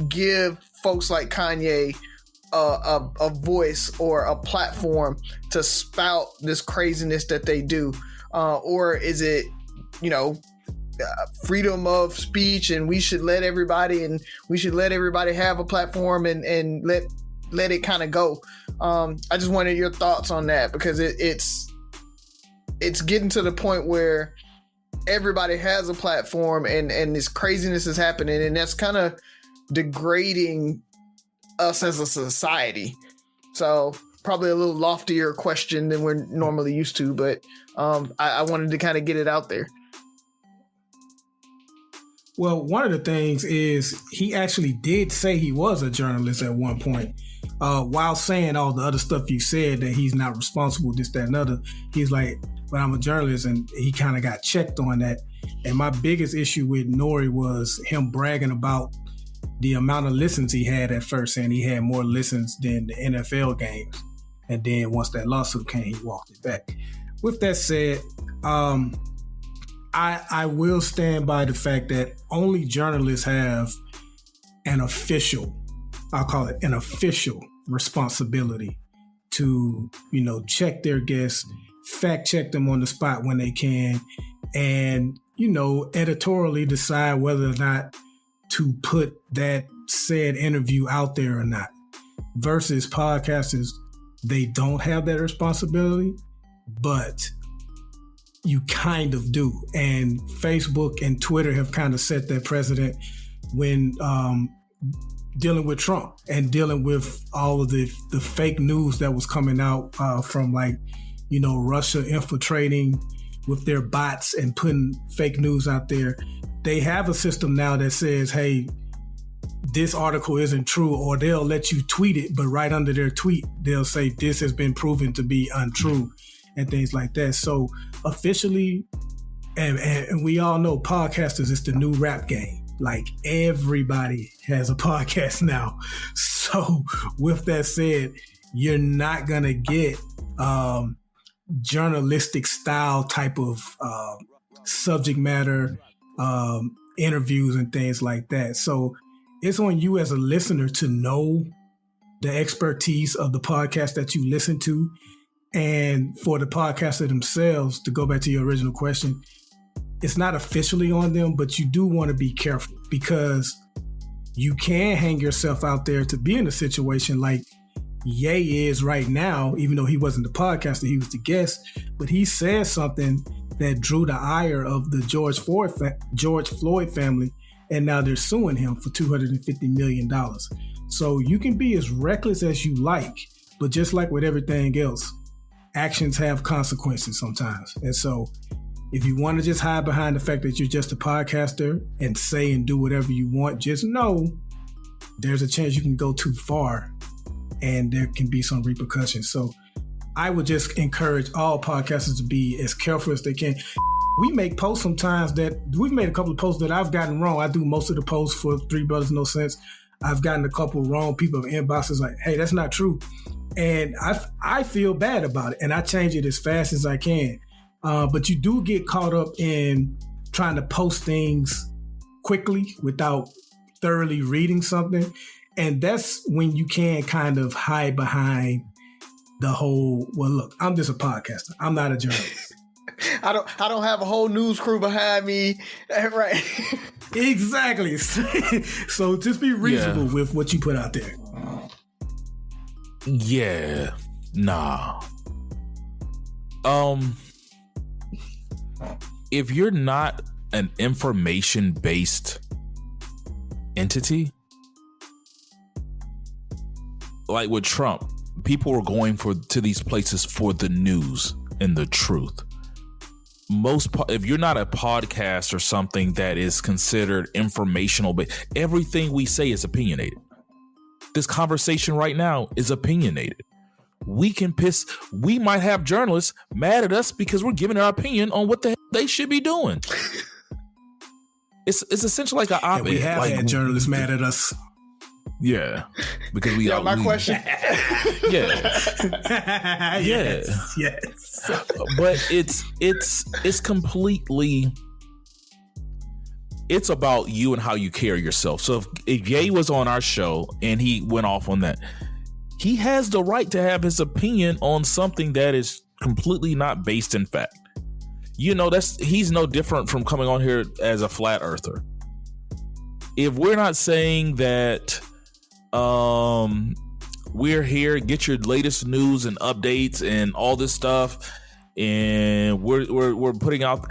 give folks like Kanye a voice or a platform to spout this craziness that they do, or is it, freedom of speech and we should let everybody have a platform and let it kind of go? I just wanted your thoughts on that, because it's getting to the point where everybody has a platform and this craziness is happening, and that's kind of degrading us as a society. So probably a little loftier question than we're normally used to, but I wanted to kind of get it out there. Well, one of the things is he actually did say he was a journalist at one point. While saying all the other stuff you said, that he's not responsible, this, that, and other, he's like, but I'm a journalist, and he kind of got checked on that. And my biggest issue with Nori was him bragging about the amount of listens he had at first, saying he had more listens than the NFL games. And then once that lawsuit came, he walked it back. With that said, I will stand by the fact that only journalists have an official, I'll call it an official responsibility to, check their guests, fact check them on the spot when they can, and, editorially decide whether or not to put that said interview out there or not. Versus podcasters, they don't have that responsibility, but you kind of do. And Facebook and Twitter have kind of set that precedent when dealing with Trump and dealing with all of the fake news that was coming out from Russia infiltrating with their bots and putting fake news out there. They have a system now that says, hey, this article isn't true, or they'll let you tweet it, but right under their tweet, they'll say this has been proven to be untrue and things like that. So officially, and we all know podcasters is the new rap game. Like, everybody has a podcast now. So with that said, you're not going to get journalistic style type of subject matter interviews and things like that. So it's on you as a listener to know the expertise of the podcast that you listen to. And for the podcaster themselves, to go back to your original question, it's not officially on them, but you do want to be careful, because you can hang yourself out there to be in a situation like Ye is right now, even though he wasn't the podcaster, he was the guest, but he said something that drew the ire of the George Floyd family, and now they're suing him for $250 million. So you can be as reckless as you like, but just like with everything else, actions have consequences sometimes. And so if you want to just hide behind the fact that you're just a podcaster and say and do whatever you want, just know there's a chance you can go too far and there can be some repercussions. So I would just encourage all podcasters to be as careful as they can. We make posts sometimes that we've made a couple of posts that I've gotten wrong. I do most of the posts for Three Brothers No Sense. I've gotten a couple wrong. People have inboxes like, hey, that's not true. And I feel bad about it, and I change it as fast as I can. But you do get caught up in trying to post things quickly without thoroughly reading something. And that's when you can kind of hide behind the whole, well, look, I'm just a podcaster. I'm not a journalist. I don't have a whole news crew behind me. Right. Exactly. So just be reasonable with what you put out there. Yeah. Nah. If you're not an information-based entity, like with Trump, people were going to these places for the news and the truth. If you're not a podcast or something that is considered informational, but everything we say is opinionated. This conversation right now is opinionated. We might have journalists mad at us because we're giving our opinion on what the hell they should be doing. It's essentially like an op-ed. We have had journalists mad at us. Yeah, because we. Yeah, my question. Yeah. Yes. But it's completely. It's about you and how you carry yourself. So if Ye was on our show and he went off on that, he has the right to have his opinion on something that is completely not based in fact. You know, he's no different from coming on here as a flat earther. If we're not saying that we're here, get your latest news and updates and all this stuff, and we're putting out,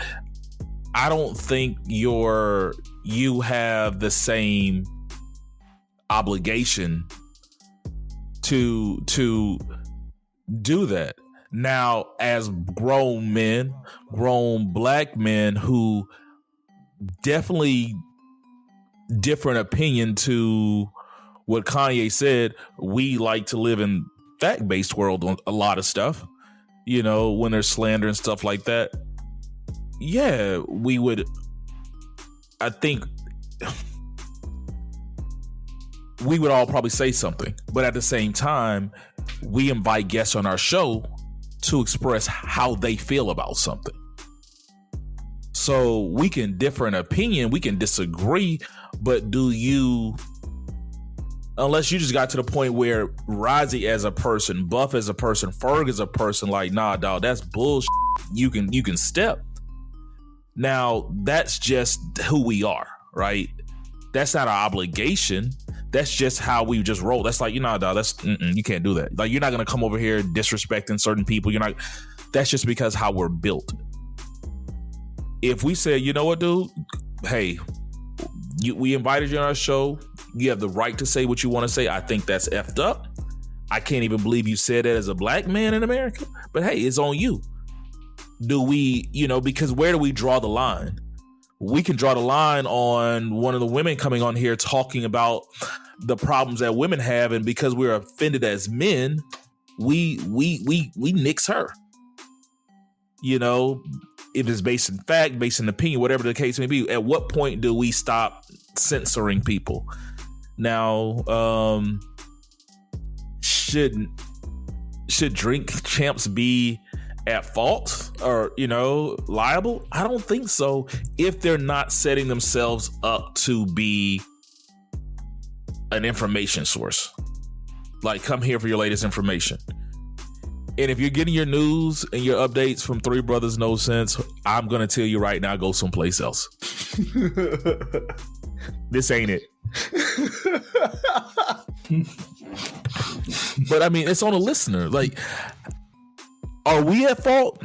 I don't think you have the same obligation to do that. Now, as grown men, grown black men who definitely different opinion to what Kanye said, we like to live in fact-based world on a lot of stuff, you know, when there's slander and stuff like that. Yeah, we would, I think we would all probably say something, but at the same time, we invite guests on our show to express how they feel about something. So we can differ in opinion, we can disagree, but unless you just got to the point where Razi as a person, Buff as a person, Ferg as a person, like, nah, dog, that's bullshit. You can step. Now, that's just who we are, right? That's not our obligation. That's just how we just roll. That's like, you know, dog, you can't do that. Like, you're not going to come over here disrespecting certain people. That's just because how we're built. If we say, you know what, dude, hey, we invited you on our show. You have the right to say what you want to say. I think that's effed up. I can't even believe you said that as a black man in America. But hey, it's on you. Do we, because where do we draw the line? We can draw the line on one of the women coming on here talking about the problems that women have, and because we're offended as men, we nix her. If it's based in fact, based in opinion, whatever the case may be, at what point do we stop censoring people? Now, should drink champs be at fault or, liable? I don't think so, if they're not setting themselves up to be an information source. Like, come here for your latest information. And if you're getting your news and your updates from Three Brothers No Sense, I'm going to tell you right now, go someplace else. This ain't it. But I mean, it's on a listener. Like, are we at fault?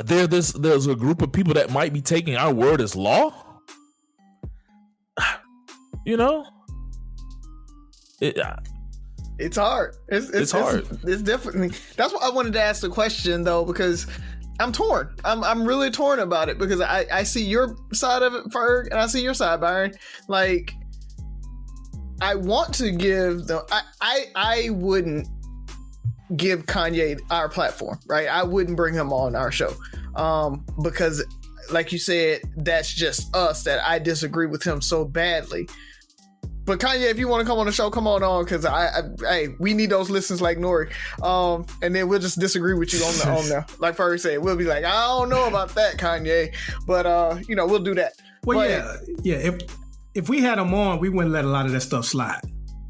There's a group of people that might be taking our word as law. It's hard. It's hard. It's definitely. That's why I wanted to ask the question, though, because I'm torn. I'm really torn about it, because I see your side of it, Ferg, and I see your side, Byron. Like, I want to give I wouldn't give Kanye our platform, right? I wouldn't bring him on our show, because, like you said, that's just us, that I disagree with him so badly. But Kanye, if you want to come on the show, come on, because we need those listens like Nori, and then we'll just disagree with you on the like Ferg said. We'll be like, I don't know about that, Kanye, but we'll do that. Well, but, yeah. If we had him on, we wouldn't let a lot of that stuff slide.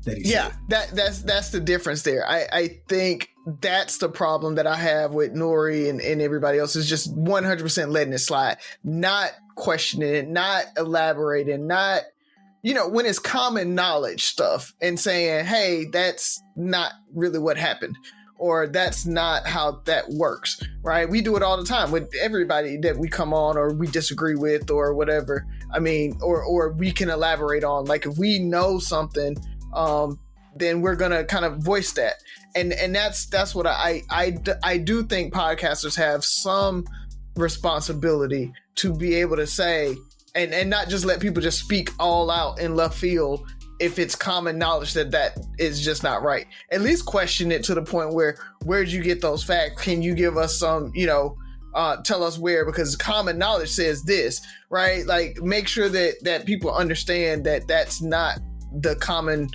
That's the difference there. I think that's the problem that I have with Nori and everybody else, is just 100% letting it slide, not questioning it, not elaborating, not. When it's common knowledge stuff and saying, hey, that's not really what happened, or that's not how that works, right? We do it all the time with everybody that we come on or we disagree with or whatever. I mean, or we can elaborate on, like, if we know something, then we're going to kind of voice that. And that's what I do think podcasters have some responsibility to be able to say, and not just let people just speak all out in left field if it's common knowledge that is just not right. At least question it to the point where'd you get those facts? Can you give us some, tell us where, because common knowledge says this, right? Like, make sure that people understand that that's not the common,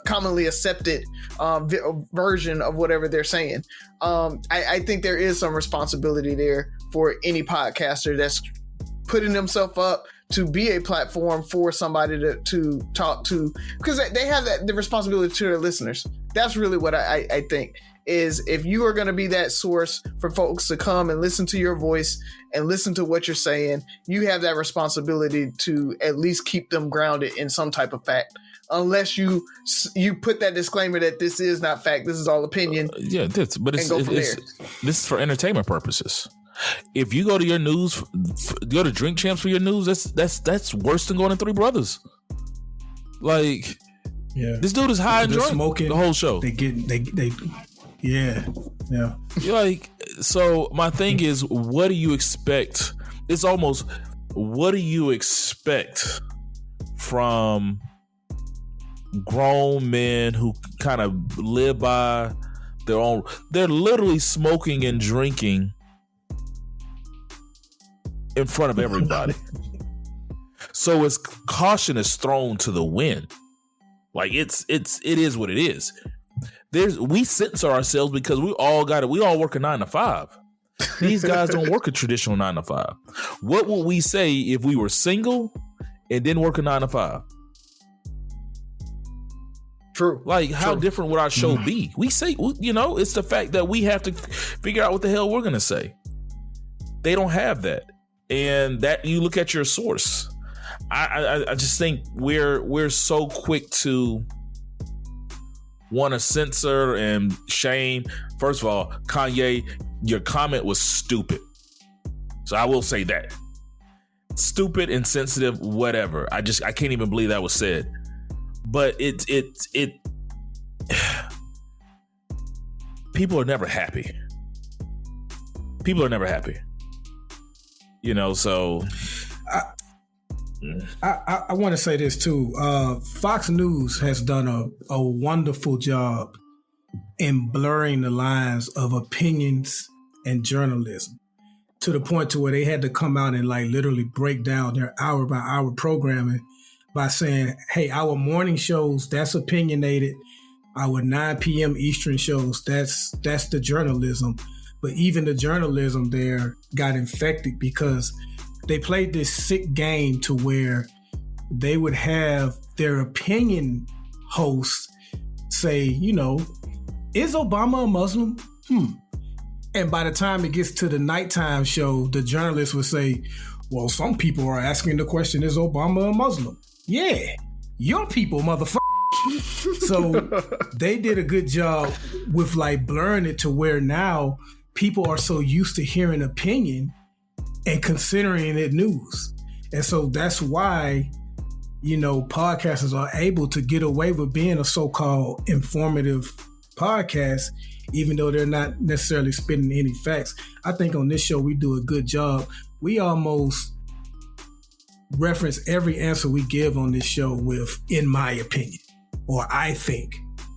commonly accepted version of whatever they're saying. I think there is some responsibility there for any podcaster that's putting themselves up to be a platform for somebody to talk to, because they have the responsibility to their listeners. That's really what I think, is if you are going to be that source for folks to come and listen to your voice and listen to what you're saying, you have that responsibility to at least keep them grounded in some type of fact. Unless you put that disclaimer that this is not fact, this is all opinion. This is for entertainment purposes. If you go to your news, go to Drink Champs for your news, that's worse than going to Three Brothers. Like, this dude is high and drunk smoking the whole show. Like, so my thing is, what do you expect? It's almost, what do you expect from grown men who kind of live by their own? They're literally smoking and drinking in front of everybody. So it's caution is thrown to the wind. Like, it is what it is. We censor ourselves because we all work a 9 to 5. These guys don't work a traditional 9 to 5. What would we say if we were single and didn't work a 9 to 5? True. Like, how different would our show be? We say, it's the fact that we have to figure out what the hell we're going to say. They don't have that. And that, you look at your source. I just think we're so quick to want to censor and shame. First of all, Kanye, your comment was stupid. So I will say that. Stupid, insensitive, whatever. I can't even believe that was said. But it people are never happy. People are never happy. So I want to say this too. Fox News has done a wonderful job in blurring the lines of opinions and journalism, to the point to where they had to come out and like literally break down their hour by hour programming by saying, hey, our morning shows, that's opinionated. Our 9 p.m. Eastern shows, that's the journalism. But even the journalism there got infected because they played this sick game to where they would have their opinion hosts say, is Obama a Muslim? And by the time it gets to the nighttime show, the journalist would say, well, some people are asking the question, is Obama a Muslim? Yeah, your people, motherfucker. So they did a good job with like blurring it to where now people are so used to hearing opinion and considering it news. And so that's why, podcasters are able to get away with being a so-called informative podcast, even though they're not necessarily spitting any facts. I think on this show, we do a good job. We almost reference every answer we give on this show with, in my opinion, or I think,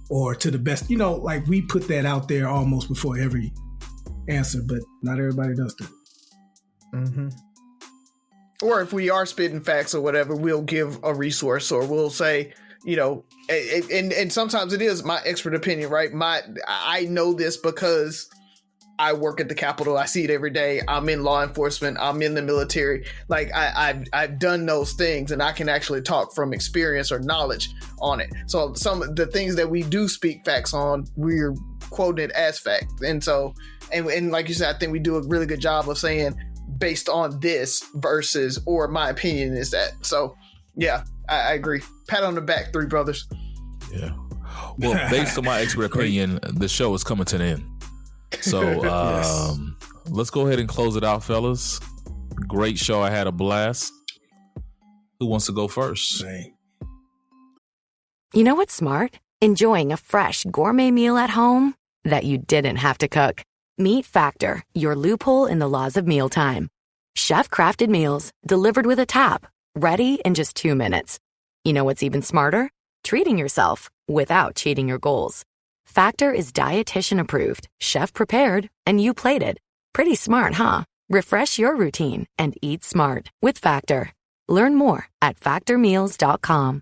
or to the best, like we put that out there almost before every answer, but not everybody does that. Mm-hmm. Or if we are spitting facts or whatever, we'll give a resource, or we'll say, and sometimes it is my expert opinion, right? I know this because I work at the Capitol. I see it every day. I'm in law enforcement. I'm in the military. Like I've done those things, and I can actually talk from experience or knowledge on it. So some of the things that we do speak facts on, we're quoted as fact. And so, and like you said, I think we do a really good job of saying based on this versus, or my opinion is that. So yeah, I agree. Pat on the back, Three Brothers. Yeah. Well, based on my expert opinion, the show is coming to an end. So let's go ahead and close it out, fellas. Great show. I had a blast. Who wants to go first? You know what's smart? Enjoying a fresh gourmet meal at home that you didn't have to cook. Meet Factor, your loophole in the laws of mealtime. Chef-crafted meals delivered with a tap, ready in just 2 minutes. You know what's even smarter? Treating yourself without cheating your goals. Factor is dietitian approved, chef prepared, and you plated. Pretty smart, huh? Refresh your routine and eat smart with Factor. Learn more at factormeals.com.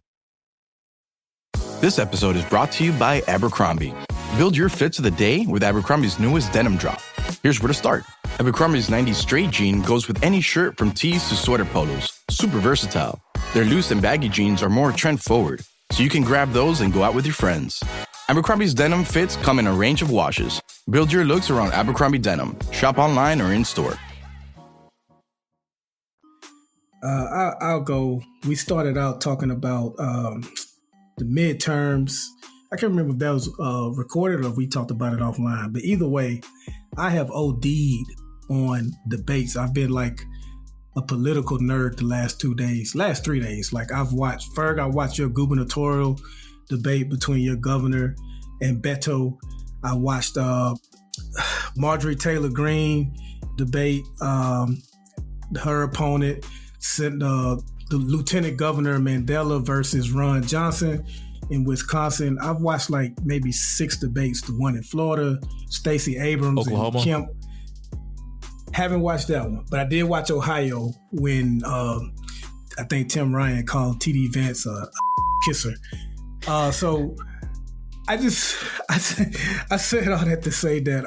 This episode is brought to you by Abercrombie. Build your fits of the day with Abercrombie's newest denim drop. Here's where to start. Abercrombie's 90s straight jean goes with any shirt from tees to sweater polos. Super versatile. Their loose and baggy jeans are more trend forward, so you can grab those and go out with your friends. Abercrombie's denim fits come in a range of washes. Build your looks around Abercrombie denim. Shop online or in store. I'll go. We started out talking about the midterms. I can't remember if that was recorded or if we talked about it offline. But either way, I have OD'd on debates. I've been like a political nerd the last 3 days. Like I've watched Ferg. I watched your gubernatorial debate between your governor and Beto. I watched Marjorie Taylor Greene debate her opponent, the Lieutenant Governor Mandela versus Ron Johnson in Wisconsin. I've watched like maybe 6 debates. The one in Florida, Stacey Abrams, Oklahoma, and Kemp. Haven't watched that one, but I did watch Ohio when I think Tim Ryan called TD Vance a kisser. So I said all that to say that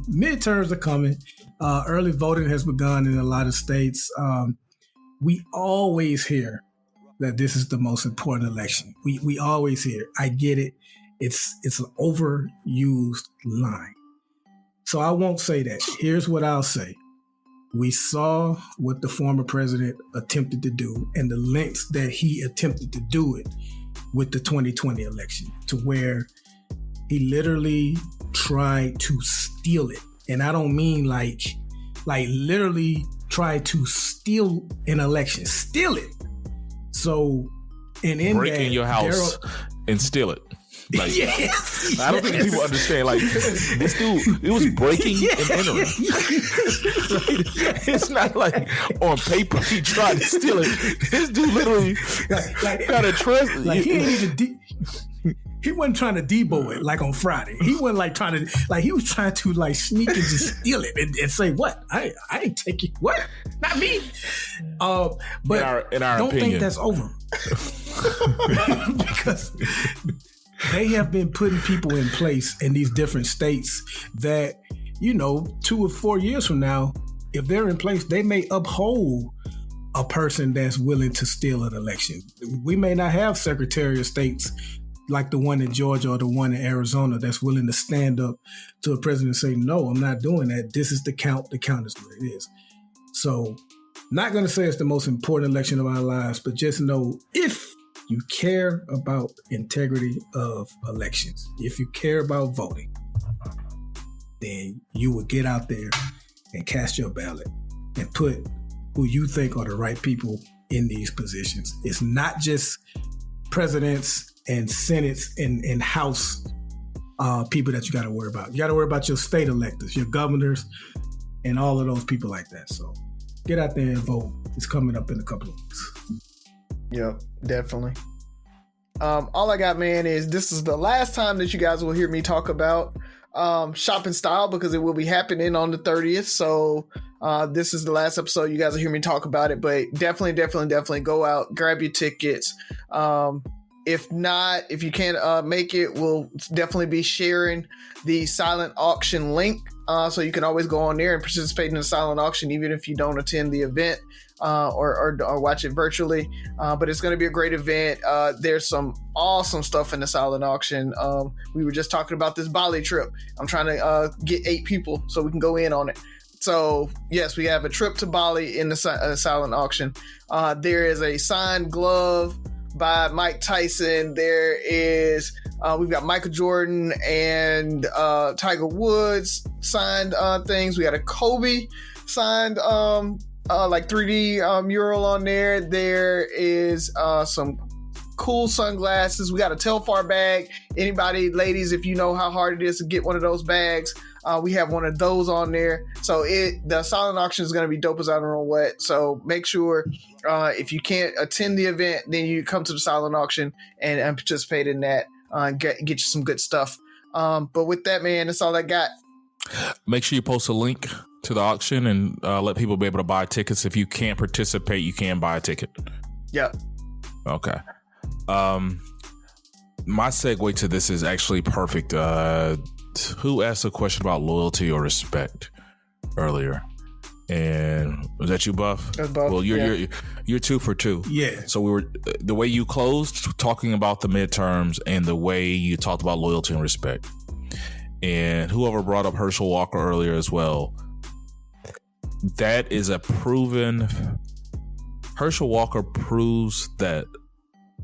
midterms are coming. Early voting has begun in a lot of states. We always hear that this is the most important election. We always hear. I get it. It's an overused line. So I won't say that. Here's what I'll say. We saw what the former president attempted to do and the lengths that he attempted to do it with the 2020 election, to where he literally tried to steal it. And I don't mean like literally try to steal an election, steal it. So, and in break in your house and steal it. Like, yes. I don't think people understand. Like, this dude, it was breaking and entering. It's not like on paper he tried to steal it. This dude literally got a trust. Like he ain't even. He wasn't trying to Debo it like on Friday. He wasn't like trying to, like he was trying to like sneak and just steal it and say, what? I ain't taking, what? Not me. But in our don't opinion, think that's over. Because they have been putting people in place in these different states that, 2 or 4 years from now, if they're in place, they may uphold a person that's willing to steal an election. We may not have Secretary of States like the one in Georgia or the one in Arizona that's willing to stand up to a president and say, no, I'm not doing that. This is the count. The count is what it is. So not going to say it's the most important election of our lives, but just know if you care about integrity of elections, if you care about voting, then you will get out there and cast your ballot and put who you think are the right people in these positions. It's not just presidents and senates and house people that you got to worry about. You got to worry about your state electors, your governors, and all of those people like that. So get out there and vote. It's coming up in a couple of weeks. Yep, definitely. All I got, man, is this is the last time that you guys will hear me talk about shopping style, because it will be happening on the 30th. So this is the last episode you guys will hear me talk about it, but definitely go out, grab your tickets. If not, if you can't make it, we'll definitely be sharing the silent auction link. So you can always go on there and participate in the silent auction, even if you don't attend the event or watch it virtually. But it's going to be a great event. There's some awesome stuff in the silent auction. We were just talking about this Bali trip. I'm trying to get 8 people so we can go in on it. So yes, we have a trip to Bali in the silent auction. There is a signed glove by Mike Tyson. There is we've got Michael Jordan and Tiger Woods signed things. We got a Kobe signed like 3D mural on there. There is some cool sunglasses. We got a Telfar bag. Anybody, ladies, if you know how hard it is to get one of those bags, we have one of those on there. So the silent auction is going to be dope as I don't know what. So make sure if you can't attend the event, then you come to the silent auction and participate in that. Get you some good stuff. But with that, man, that's all I got. Make sure you post a link to the auction and let people be able to buy tickets. If you can't participate, you can buy a ticket. Yep. Okay. My segue to this is actually perfect. Who asked a question about loyalty or respect earlier? And was that you, Buff? That's Buff. Well, you're 2 for 2. Yeah. So we were the way you closed talking about the midterms and the way you talked about loyalty and respect. And whoever brought up Herschel Walker earlier as well, that is a proven. Herschel Walker proves that.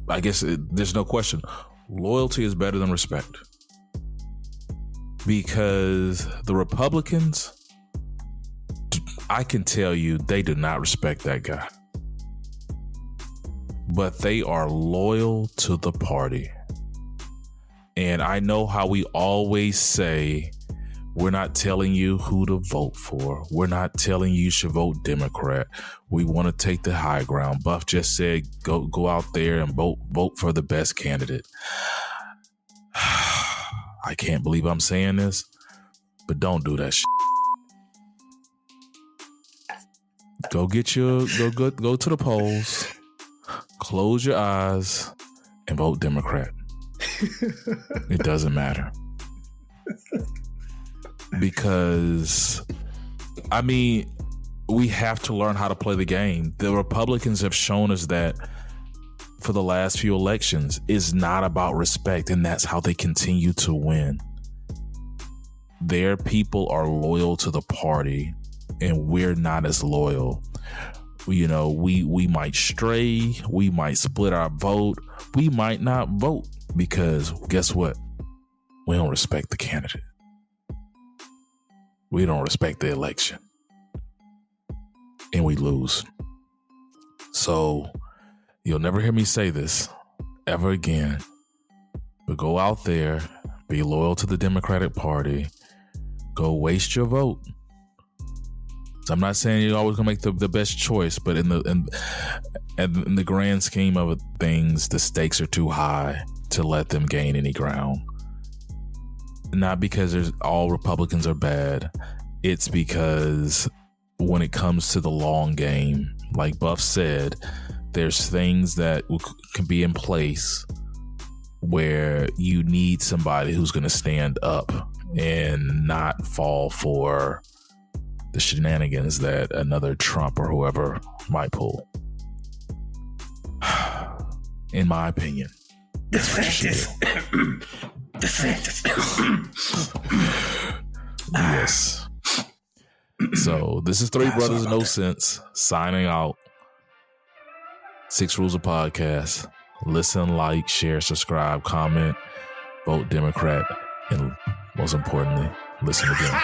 I guess there's no question. Loyalty is better than respect, because the Republicans, I can tell you, they do not respect that guy, but they are loyal to the party. And I know how we always say, we're not telling you who to vote for. We're not telling you should vote Democrat. We want to take the high ground. Buff just said, go out there and vote for the best candidate. I can't believe I'm saying this, but don't do that shit. Go to the polls, close your eyes, and vote Democrat. It doesn't matter. Because, I mean, we have to learn how to play the game. The Republicans have shown us that for the last few elections is not about respect, and that's how they continue to win. Their people are loyal to the party, and we're not as loyal. You know, we might stray, we might split our vote, we might not vote, because guess what? We don't respect the candidate. We don't respect the election, and we lose. So you'll never hear me say this ever again, but go out there, be loyal to the Democratic Party, go waste your vote. So I'm not saying you're always gonna make the best choice, but in the grand scheme of things, the stakes are too high to let them gain any ground. Not because all Republicans are bad. It's because when it comes to the long game, like Buff said, there's things that can be in place where you need somebody who's going to stand up and not fall for the shenanigans that another Trump or whoever might pull. In my opinion. DeSantis. Yes. So this is Three Brothers No Sense signing out. 6 Rules of Podcast. Listen, like, share, subscribe, comment, vote Democrat, and most importantly, listen again.